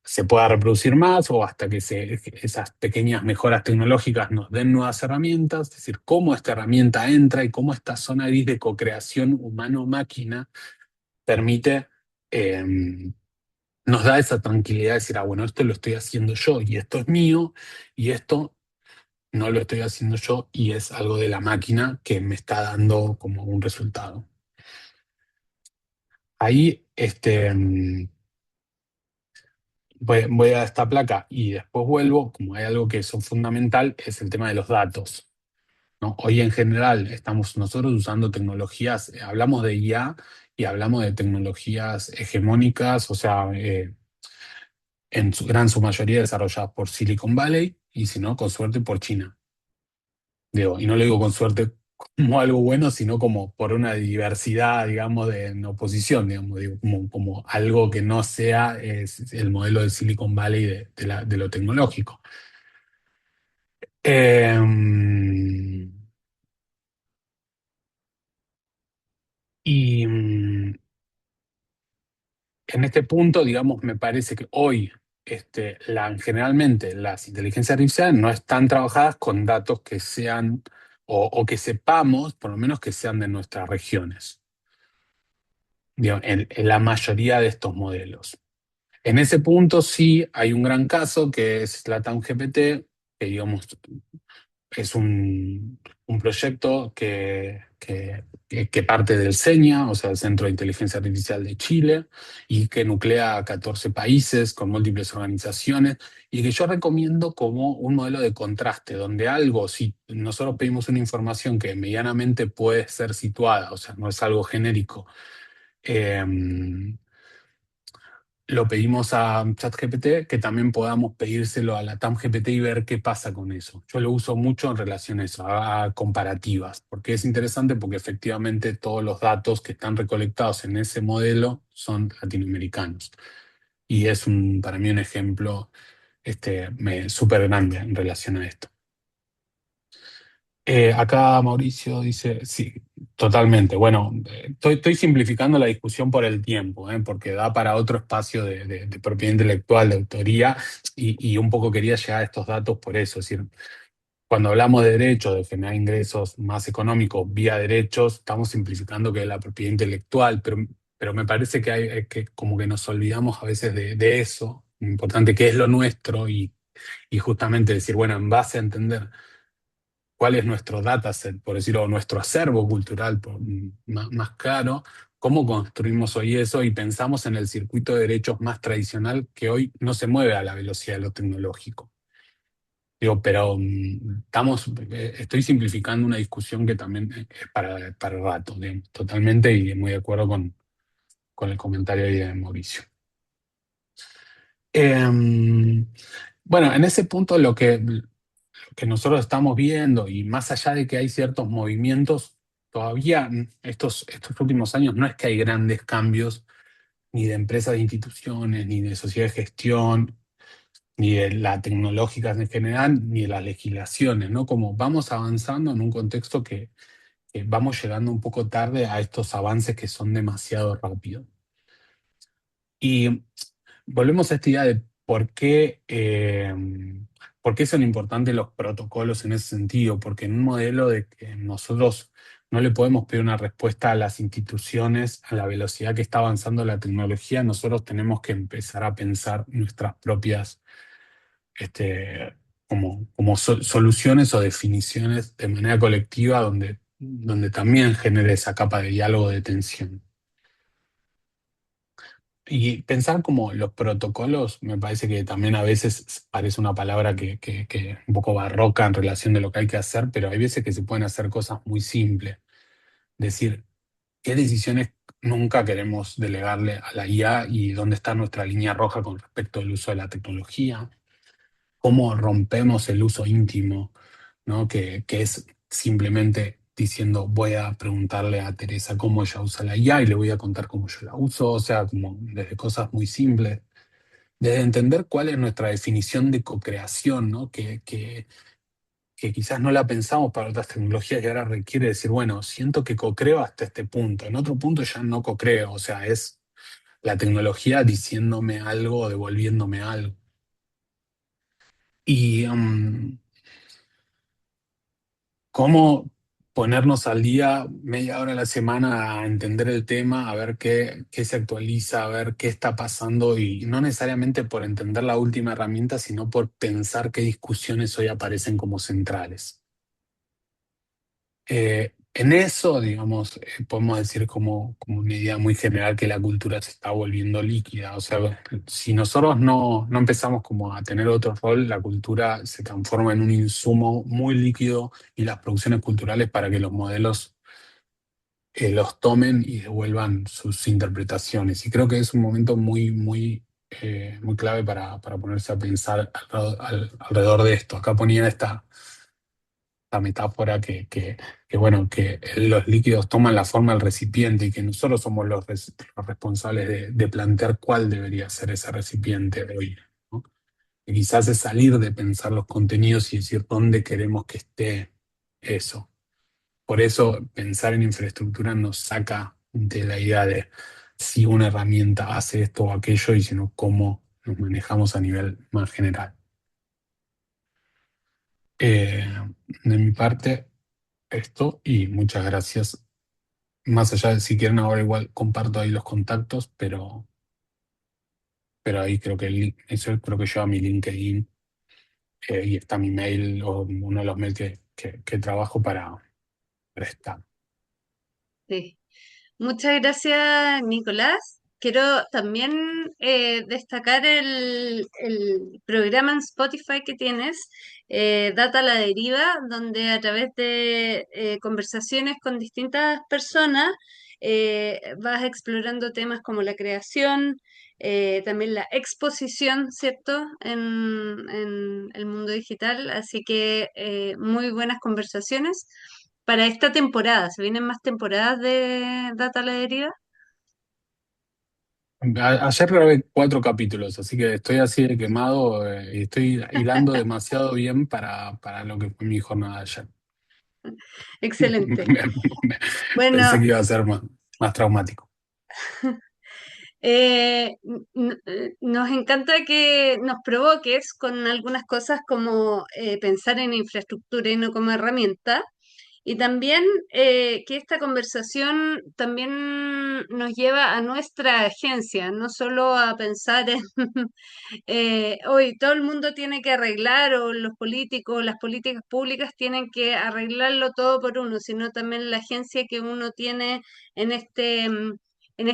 se pueda reproducir más o hasta que esas pequeñas mejoras tecnológicas nos den nuevas herramientas, es decir, cómo esta herramienta entra y cómo esta zona gris de co-creación humano-máquina permite, eh, nos da esa tranquilidad de decir, ah, bueno, esto lo estoy haciendo yo y esto es mío y esto no lo estoy haciendo yo y es algo de la máquina que me está dando como un resultado. Ahí, voy a esta placa y después vuelvo, como hay algo que es fundamental, es el tema de los datos, ¿no? Hoy en general estamos nosotros usando tecnologías, hablamos de IA y hablamos de tecnologías hegemónicas, o sea, en su mayoría desarrolladas por Silicon Valley y si no, con suerte por China. Digo, y no lo digo con suerte como algo bueno, sino como por una diversidad, digamos, en oposición, digamos, digo, como algo que no sea el modelo de Silicon Valley de lo tecnológico. Y en este punto, digamos, me parece que hoy generalmente las inteligencias artificiales no están trabajadas con datos que sean, o que sepamos, por lo menos que sean de nuestras regiones, digo, en la mayoría de estos modelos. En ese punto sí hay un gran caso que es la TAM-GPT, que digamos es un proyecto que parte del CENIA, o sea, el Centro de Inteligencia Artificial de Chile, y que nuclea a 14 países con múltiples organizaciones, y que yo recomiendo como un modelo de contraste, donde algo, si nosotros pedimos una información que medianamente puede ser situada, o sea, no es algo genérico, eh, lo pedimos a ChatGPT, que también podamos pedírselo a la TAM-GPT y ver qué pasa con eso. Yo lo uso mucho en relación a eso, a comparativas, porque es interesante porque efectivamente todos los datos que están recolectados en ese modelo son latinoamericanos. Y es para mí un ejemplo súper grande en relación a esto. Acá Mauricio dice, sí, totalmente. Bueno, estoy simplificando la discusión por el tiempo, porque da para otro espacio de propiedad intelectual, de autoría, y un poco quería llegar a estos datos por eso. Es decir, cuando hablamos de derechos, de generar ingresos más económicos vía derechos, estamos simplificando que es la propiedad intelectual, pero me parece que hay que como que nos olvidamos a veces de eso, lo importante que es lo nuestro, y justamente decir, bueno, en base a entender cuál es nuestro dataset, por decirlo, nuestro acervo cultural más claro, cómo construimos hoy eso y pensamos en el circuito de derechos más tradicional que hoy no se mueve a la velocidad de lo tecnológico. Digo, pero estoy simplificando una discusión que también es para rato, digamos, totalmente, y muy de acuerdo con el comentario ahí de Mauricio. Bueno, en ese punto lo que nosotros estamos viendo, y más allá de que hay ciertos movimientos, todavía estos últimos años no es que hay grandes cambios ni de empresas de instituciones, ni de sociedades de gestión, ni de la tecnológica en general, ni de las legislaciones, ¿no? Como vamos avanzando en un contexto que vamos llegando un poco tarde a estos avances que son demasiado rápidos. Y volvemos a esta idea de por qué son importantes los protocolos en ese sentido, porque en un modelo de que nosotros no le podemos pedir una respuesta a las instituciones a la velocidad que está avanzando la tecnología. Nosotros tenemos que empezar a pensar nuestras propias soluciones o definiciones de manera colectiva donde también genere esa capa de diálogo de tensión. Y pensar como los protocolos me parece que también a veces parece una palabra que un poco barroca en relación de lo que hay que hacer, pero hay veces que se pueden hacer cosas muy simples. Decir, ¿qué decisiones nunca queremos delegarle a la IA y dónde está nuestra línea roja con respecto al uso de la tecnología? ¿Cómo rompemos el uso íntimo, ¿no? Que es simplemente diciendo, voy a preguntarle a Teresa cómo ella usa la IA y le voy a contar cómo yo la uso, o sea, como desde cosas muy simples, desde entender cuál es nuestra definición de co-creación, ¿no? Que quizás no la pensamos para otras tecnologías y ahora requiere decir, bueno, siento que co-creo hasta este punto, en otro punto ya no co-creo, o sea, es la tecnología diciéndome algo o devolviéndome algo. Y cómo ponernos al día media hora a la semana a entender el tema, a ver qué se actualiza, a ver qué está pasando y no necesariamente por entender la última herramienta, sino por pensar qué discusiones hoy aparecen como centrales. En eso, digamos, podemos decir como una idea muy general que la cultura se está volviendo líquida. O sea, si nosotros no empezamos como a tener otro rol, la cultura se transforma en un insumo muy líquido y las producciones culturales para que los modelos los tomen y devuelvan sus interpretaciones. Y creo que es un momento muy clave para ponerse a pensar alrededor de esto. Acá ponía esta metáfora bueno, que los líquidos toman la forma del recipiente y que nosotros somos los responsables de plantear cuál debería ser ese recipiente de hoy, ¿no? Que quizás es salir de pensar los contenidos y decir dónde queremos que esté eso. Por eso pensar en infraestructura nos saca de la idea de si una herramienta hace esto o aquello, y sino cómo nos manejamos a nivel más general. De mi parte, esto, y muchas gracias. Más allá de si quieren ahora igual comparto ahí los contactos, pero ahí creo que eso creo que lleva mi LinkedIn, y está mi mail o uno de los mails que trabajo para estar. Sí. Muchas gracias, Nicolás. Quiero también destacar el programa en Spotify que tienes, Data a la Deriva, donde a través de conversaciones con distintas personas vas explorando temas como la creación, también la exposición, ¿cierto?, en el mundo digital. Así que muy buenas conversaciones para esta temporada. ¿Se vienen más temporadas de Data a la Deriva? Ayer grabé 4 capítulos, así que estoy así de quemado, y estoy hilando demasiado bien para lo que fue mi jornada de ayer. Excelente. Pensé Bueno, que iba a ser más traumático. nos encanta que nos provoques con algunas cosas como pensar en infraestructura y no como herramienta. Y también que esta conversación también nos lleva a nuestra agencia, no solo a pensar en hoy todo el mundo tiene que arreglar o los políticos, las políticas públicas tienen que arreglarlo todo por uno, sino también la agencia que uno tiene en en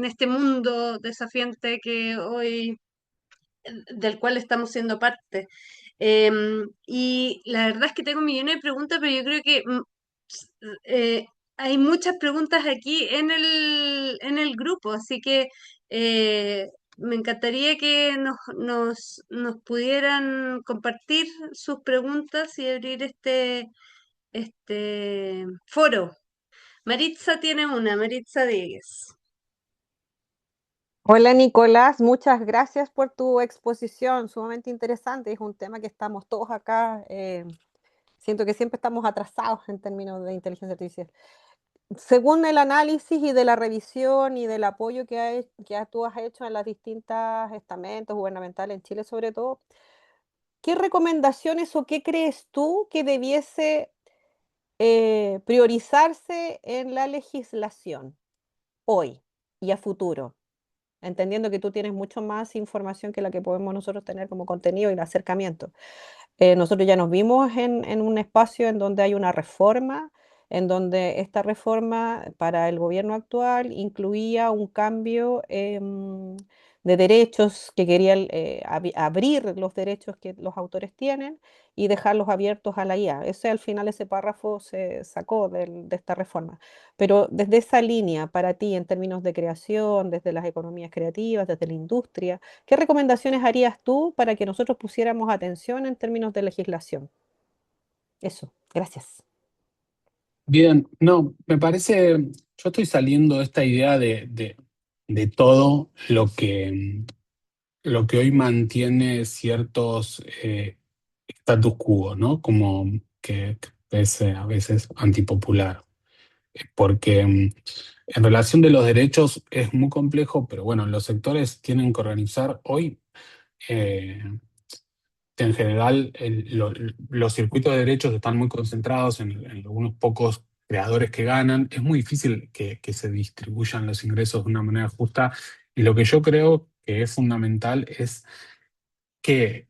este mundo desafiante que hoy, del cual estamos siendo parte. Y la verdad es que tengo millones de preguntas, pero yo creo que eh, hay muchas preguntas aquí en en el grupo, así que me encantaría que nos pudieran compartir sus preguntas y abrir este foro. Maritza tiene una, Maritza Diegues. Hola Nicolás, muchas gracias por tu exposición, sumamente interesante. Es un tema que estamos todos acá, siento que siempre estamos atrasados en términos de inteligencia artificial. Según el análisis y de la revisión y del apoyo tú has hecho en los distintos estamentos gubernamentales en Chile sobre todo, ¿qué recomendaciones o qué crees tú que debiese priorizarse en la legislación hoy y a futuro, entendiendo que tú tienes mucho más información que la que podemos nosotros tener como contenido y el acercamiento. Nosotros ya nos vimos en un espacio en donde hay una reforma, en donde esta reforma para el gobierno actual incluía un cambio de derechos que querían abrir los derechos que los autores tienen y dejarlos abiertos a la IA. Ese al final, ese párrafo se sacó de esta reforma. Pero desde esa línea, para ti, en términos de creación, desde las economías creativas, desde la industria, ¿qué recomendaciones harías tú para que nosotros pusiéramos atención en términos de legislación? Eso, gracias. Bien, no, me parece, yo estoy saliendo de esta idea de todo lo que hoy mantiene ciertos status quo, ¿no? Como que es a veces antipopular. Porque en relación de los derechos es muy complejo, pero bueno, los sectores tienen que organizar hoy. eh, en general, los circuitos de derechos están muy concentrados en algunos pocos creadores que ganan. Es muy difícil que se distribuyan los ingresos de una manera justa. Y lo que yo creo que es fundamental es que,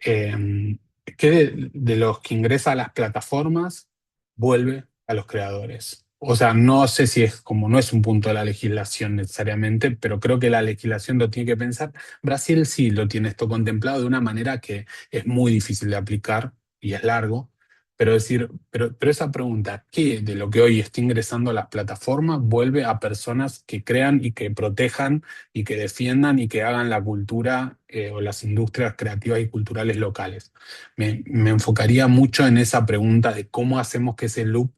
eh, que de los que ingresa a las plataformas vuelve a los creadores. O sea, no sé si es como no es un punto de la legislación necesariamente, pero creo que la legislación lo tiene que pensar. Brasil sí lo tiene esto contemplado de una manera que es muy difícil de aplicar y es largo. Pero decir, pero esa pregunta, ¿qué de lo que hoy está ingresando a las plataformas vuelve a personas que crean y que protejan y que defiendan y que hagan la cultura o las industrias creativas y culturales locales? Me enfocaría mucho en esa pregunta de cómo hacemos que ese loop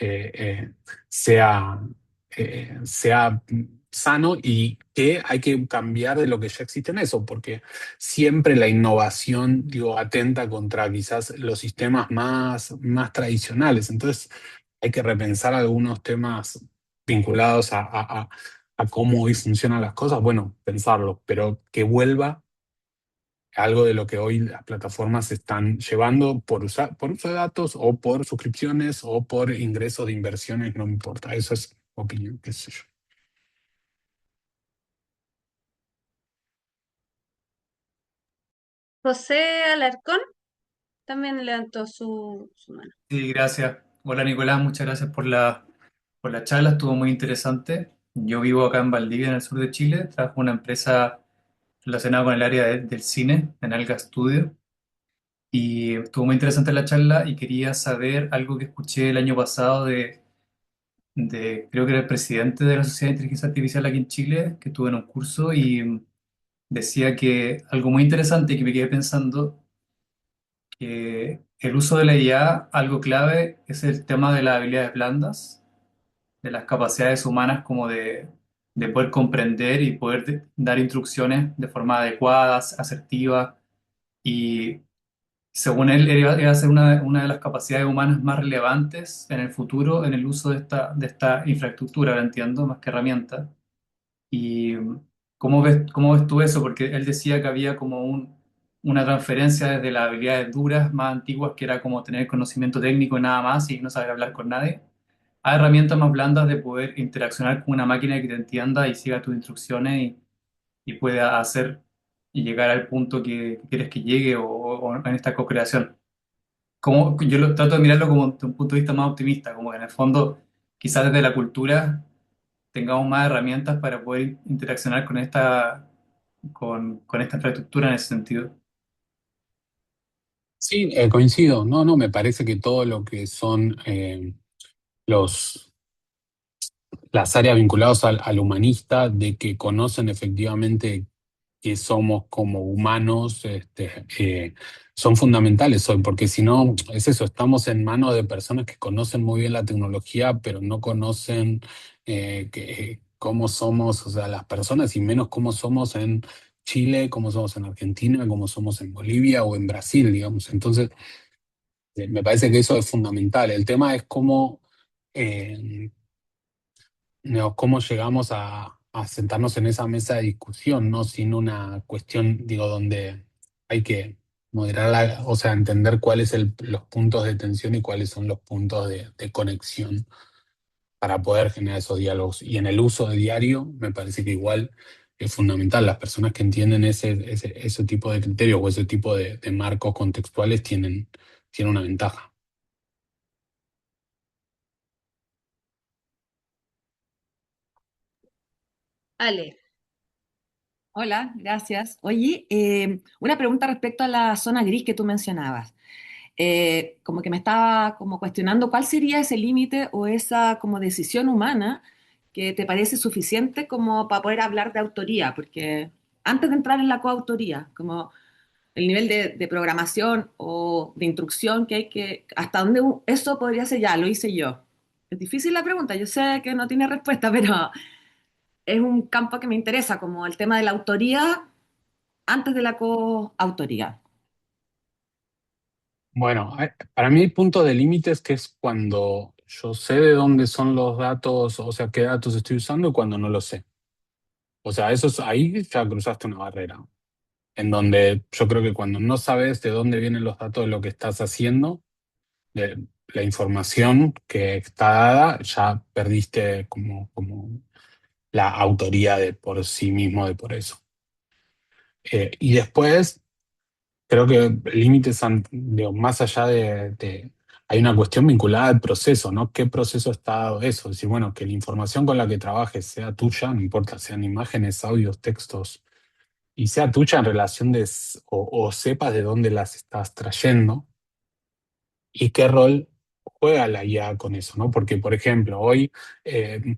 eh, eh, sea, sea sano y que hay que cambiar de lo que ya existe en eso, porque siempre la innovación, digo, atenta contra quizás los sistemas más tradicionales. Entonces hay que repensar algunos temas vinculados a cómo hoy funcionan las cosas, bueno, pensarlo, pero que vuelva algo de lo que hoy las plataformas están llevando por uso de datos o por suscripciones o por ingresos de inversiones, no me importa. Eso es mi opinión, qué sé yo. José Alarcón también levantó su mano. Sí, gracias. Hola Nicolás, muchas gracias por la charla, estuvo muy interesante. Yo vivo acá en Valdivia, en el sur de Chile, trabajo en una empresa relacionada con el área del cine, en Alga Studio, y estuvo muy interesante la charla y quería saber algo que escuché el año pasado creo que era el presidente de la Sociedad de Inteligencia Artificial aquí en Chile, que estuvo en un curso y decía que algo muy interesante y que me quedé pensando que el uso de la IA, algo clave, es el tema de las habilidades blandas, de las capacidades humanas como de poder comprender y poder dar instrucciones de forma adecuada, asertiva, y según él iba a ser una de las capacidades humanas más relevantes en el futuro en el uso de esta infraestructura, ahora entiendo, más que herramienta. ¿Y cómo ves tú eso? Porque él decía que había como una transferencia desde las habilidades duras más antiguas, que era como tener conocimiento técnico y nada más y no saber hablar con nadie, a herramientas más blandas de poder interaccionar con una máquina que te entienda y siga tus instrucciones y pueda hacer y llegar al punto que quieres que llegue o en esta co-creación. Como, yo trato de mirarlo como de un punto de vista más optimista, como que en el fondo, quizás desde la cultura tengamos más herramientas para poder interaccionar con esta infraestructura en ese sentido. Sí, coincido. No, no, me parece que todo lo que son los las áreas vinculadas al humanista, de que conocen efectivamente que somos como humanos, son fundamentales hoy, porque si no, es eso, estamos en manos de personas que conocen muy bien la tecnología, pero no conocen cómo somos, o sea, las personas, y menos cómo somos en Chile, cómo somos en Argentina, cómo somos en Bolivia o en Brasil, digamos. Entonces, me parece que eso es fundamental. El tema es cómo... eh, no, cómo llegamos a sentarnos en esa mesa de discusión, ¿no? Sin una cuestión, digo, donde hay que moderar o sea, entender cuáles son los puntos de tensión y cuáles son los puntos de conexión para poder generar esos diálogos. Y en el uso de diario, me parece que igual es fundamental. Las personas que entienden ese tipo de criterios o ese tipo de marcos contextuales tienen una ventaja. Ale. Hola, gracias. Oye, una pregunta respecto a la zona gris que tú mencionabas. Como que me estaba como cuestionando cuál sería ese límite o esa como decisión humana que te parece suficiente como para poder hablar de autoría, porque antes de entrar en la coautoría, como el nivel de programación o de instrucción que hay que, hasta dónde eso podría ser ya, lo hice yo. Es difícil la pregunta, yo sé que no tiene respuesta, pero es un campo que me interesa, como el tema de la autoría antes de la coautoría. Bueno, para mí hay puntos de límites que es cuando yo sé de dónde son los datos, o sea, qué datos estoy usando y cuando no lo sé. O sea, ahí ya cruzaste una barrera, en donde yo creo que cuando no sabes de dónde vienen los datos de lo que estás haciendo, de la información que está dada, ya perdiste como la autoría de por sí mismo de por eso. Y después, creo que límites, digo, más allá hay una cuestión vinculada al proceso, ¿no? ¿Qué proceso está dado eso? Es decir, bueno, que la información con la que trabajes sea tuya, no importa, sean imágenes, audios, textos, y sea tuya en relación o sepas de dónde las estás trayendo y qué rol juega la IA con eso, ¿no? Porque, por ejemplo, hoy, eh,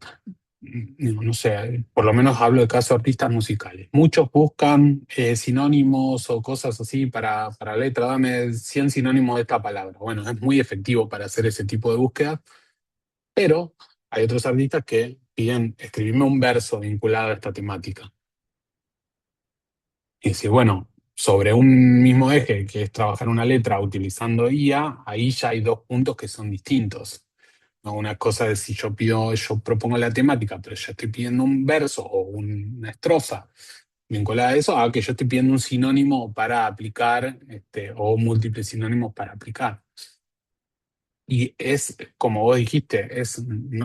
no sé, por lo menos hablo de caso de artistas musicales. Muchos buscan sinónimos o cosas así para letra, dame 100 sinónimos de esta palabra. Bueno, es muy efectivo para hacer ese tipo de búsqueda, pero hay otros artistas que piden escribirme un verso vinculado a esta temática. Y decir, bueno, sobre un mismo eje, que es trabajar una letra utilizando IA, ahí ya hay dos puntos que son distintos. ¿No? Una cosa es si yo propongo la temática, pero yo estoy pidiendo un verso o una estrofa vinculada a eso, a que yo estoy pidiendo un sinónimo para aplicar, o múltiples sinónimos para aplicar. Y es, como vos dijiste,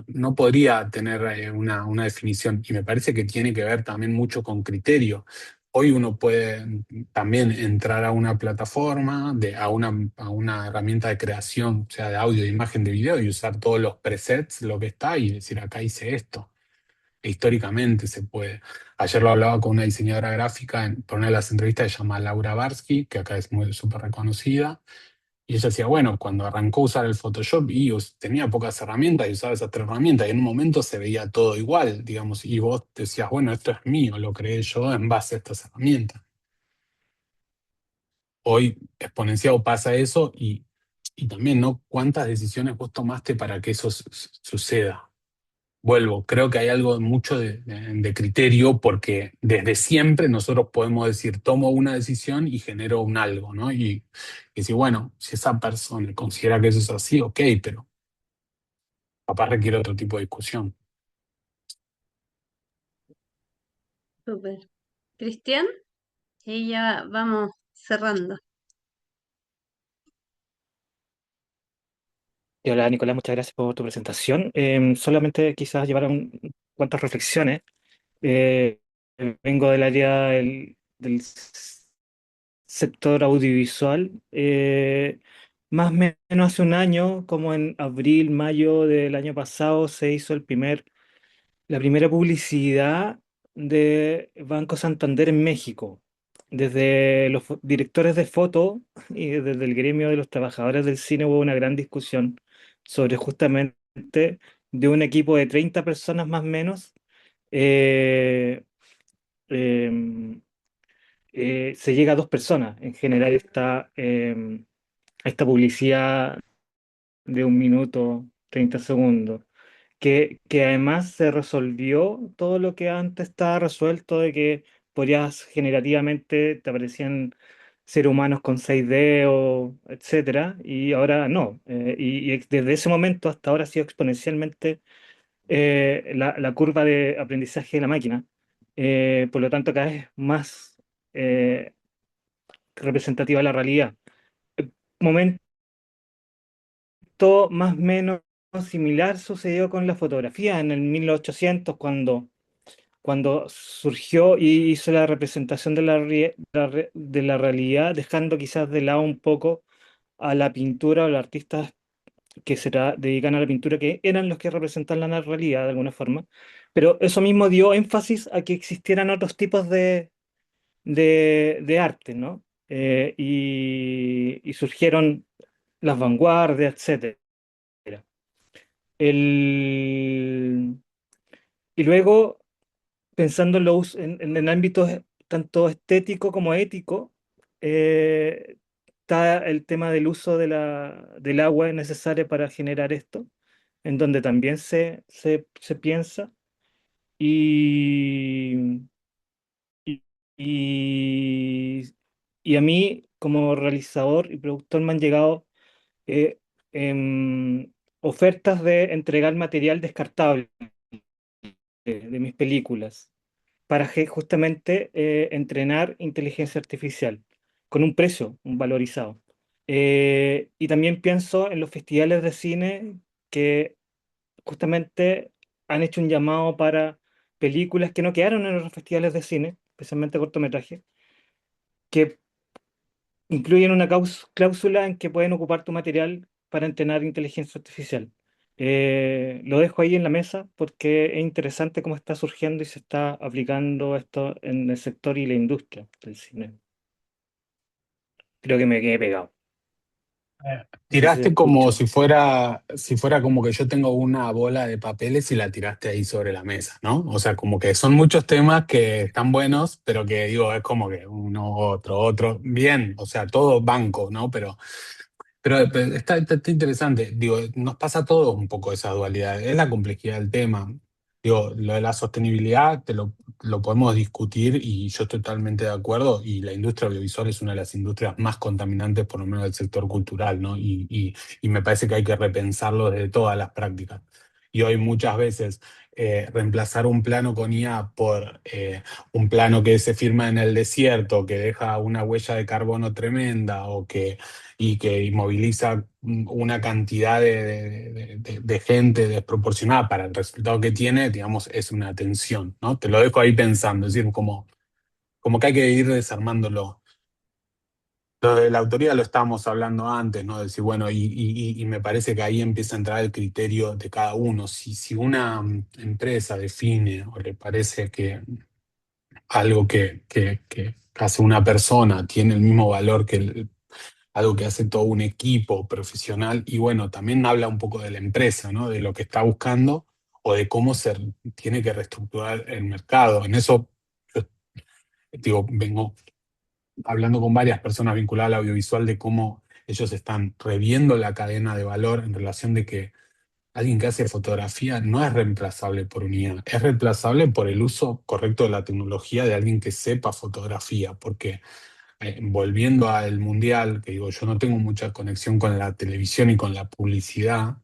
no podría tener una definición, y me parece que tiene que ver también mucho con criterio. Hoy uno puede también entrar a una plataforma, a una herramienta de creación, sea de audio, de imagen, de video, y usar todos los presets, lo que está, y decir, acá hice esto. E históricamente se puede. Ayer lo hablaba con una diseñadora gráfica, por una de las entrevistas, se llama Laura Barsky, que acá es muy súper reconocida, y ella decía, bueno, cuando arrancó a usar el Photoshop y tenía pocas herramientas y usaba esas tres herramientas y en un momento se veía todo igual, digamos, y vos decías, bueno, esto es mío, lo creé yo en base a estas herramientas. Hoy exponenciado pasa eso y también, ¿no? ¿Cuántas decisiones vos tomaste para que eso suceda? Vuelvo, creo que hay algo mucho de criterio porque desde siempre nosotros podemos decir, tomo una decisión y genero un algo, ¿no? Y si, bueno, si esa persona considera que eso es así, ok, pero capaz requiere otro tipo de discusión. Súper. Cristian, y ya vamos cerrando. Y hola Nicolás, muchas gracias por tu presentación. Solamente quizás llevar cuantas reflexiones. Eh, Vengo del área del sector audiovisual. Más o menos hace un año, como en abril, mayo del año pasado, se hizo la primera publicidad de Banco Santander en México. Desde los directores de foto y desde el gremio de los trabajadores del cine hubo una gran discusión sobre justamente de un equipo de 30 personas más o menos. eh, em, Se llega a 2 personas en general esta publicidad de 1 minuto, 30 segundos que además se resolvió todo lo que antes estaba resuelto de que podías generativamente, te aparecían seres humanos con 6 dedos, etcétera, y ahora no. Y desde ese momento hasta ahora ha sido exponencialmente la curva de aprendizaje de la máquina. Por lo tanto, cada vez más eh, representativa de la realidad. Momento más o menos similar sucedió con la fotografía en el 1800 cuando surgió y hizo la representación de de la realidad, dejando quizás de lado un poco a la pintura o los artistas que dedican a la pintura, que eran los que representan la realidad de alguna forma. Pero eso mismo dio énfasis a que existieran otros tipos de arte, ¿no? Y surgieron las vanguardias, etcétera. El, y luego, pensando en el ámbito tanto estético como ético, está el tema del uso del agua necesaria para generar esto, en donde también se piensa. Y, y, y, y a mí, como realizador y productor, me han llegado eh, ofertas de entregar material descartable de mis películas para justamente entrenar inteligencia artificial con un precio, un valorizado. Y también pienso en los festivales de cine que justamente han hecho un llamado para películas que no quedaron en los festivales de cine, especialmente cortometrajes, que incluyen una cláusula en que pueden ocupar tu material para entrenar inteligencia artificial. Lo dejo ahí en la mesa porque es interesante cómo está surgiendo y se está aplicando esto en el sector y la industria del cine. Creo que me quedé pegado. No sé si se Tiraste como escucha. si fuera como que yo tengo una bola de papeles y la tiraste ahí sobre la mesa, ¿no? O sea, como que son muchos temas que están buenos, pero que digo, es como que uno, otro, bien, o sea, todo banco, ¿no? Pero está interesante. Digo, nos pasa a todos un poco esa dualidad. Es la complejidad del tema. Digo, lo de la sostenibilidad lo podemos discutir y yo estoy totalmente de acuerdo. Y la industria audiovisual es una de las industrias más contaminantes, por lo menos del sector cultural, ¿no? Y me parece que hay que repensarlo desde todas las prácticas. Y hoy muchas veces reemplazar un plano con IA por un plano que se firma en el desierto, que deja una huella de carbono tremenda y que inmoviliza una cantidad de gente desproporcionada para el resultado que tiene, digamos, es una tensión, ¿no? Te lo dejo ahí pensando, es decir, como que hay que ir desarmándolo. Lo de la autoría lo estábamos hablando antes, ¿no? Decir, bueno, y me parece que ahí empieza a entrar el criterio de cada uno. Si una empresa define o le parece que algo que hace una persona tiene el mismo valor que algo que hace todo un equipo profesional y bueno, también habla un poco de la empresa, ¿no? De lo que está buscando o de cómo se tiene que reestructurar el mercado. En eso, yo digo, vengo hablando con varias personas vinculadas al audiovisual de cómo ellos están reviendo la cadena de valor en relación de que alguien que hace fotografía no es reemplazable por unidad, es reemplazable por el uso correcto de la tecnología de alguien que sepa fotografía, porque volviendo al mundial, que digo, yo no tengo mucha conexión con la televisión y con la publicidad,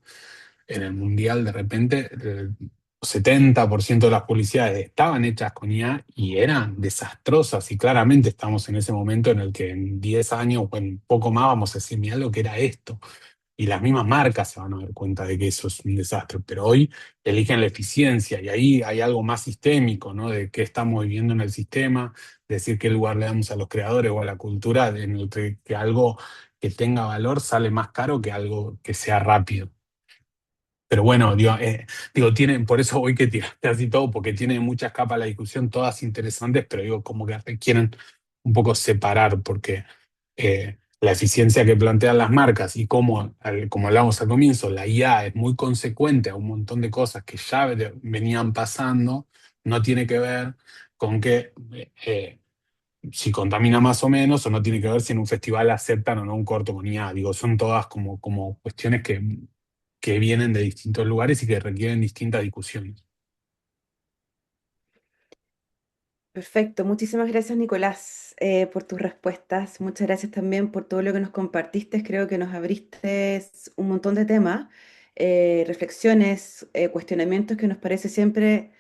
en el mundial de repente el 70% de las publicidades estaban hechas con IA y eran desastrosas y claramente estamos en ese momento en el que en 10 años o en poco más vamos a decir, mira lo que era esto. Y las mismas marcas se van a dar cuenta de que eso es un desastre, pero hoy eligen la eficiencia y ahí hay algo más sistémico, ¿no? De qué estamos viviendo en el sistema, decir qué lugar le damos a los creadores o a la cultura, en el que algo que tenga valor sale más caro que algo que sea rápido. Pero bueno, digo, por eso hoy que tiraste así todo, porque tiene muchas capas la discusión, todas interesantes, pero digo, como que quieren un poco separar, porque la eficiencia que plantean las marcas y como hablábamos al comienzo, la IA es muy consecuente a un montón de cosas que ya venían pasando, no tiene que ver con que si contamina más o menos, o no tiene que ver si en un festival aceptan o no un corto con IA. Digo, son todas como cuestiones que vienen de distintos lugares y que requieren distintas discusiones. Perfecto, muchísimas gracias Nicolás por tus respuestas. Muchas gracias también por todo lo que nos compartiste. Creo que nos abriste un montón de temas, reflexiones, cuestionamientos que nos parece siempre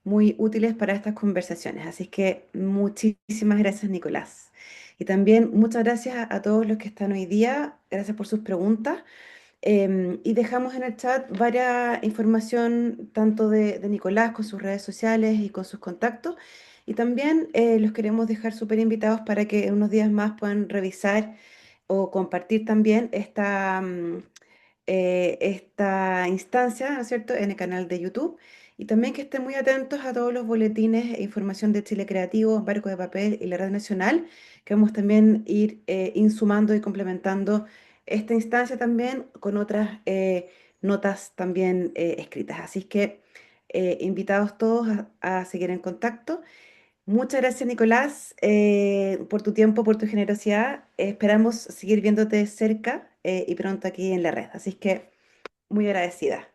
muy útiles para estas conversaciones. Así que muchísimas gracias, Nicolás. Y también muchas gracias a todos los que están hoy día. Gracias por sus preguntas. Y dejamos en el chat varias información tanto de Nicolás con sus redes sociales y con sus contactos. Y también los queremos dejar súper invitados para que en unos días más puedan revisar o compartir también esta instancia, ¿no es cierto?, en el canal de YouTube. Y también que estén muy atentos a todos los boletines e información de Chile Creativo, Barco de Papel y la Red Nacional, que vamos también a ir insumando y complementando esta instancia también con otras notas también escritas. Así que invitados todos a seguir en contacto. Muchas gracias, Nicolás, por tu tiempo, por tu generosidad. Esperamos seguir viéndote cerca y pronto aquí en la red. Así que muy agradecida.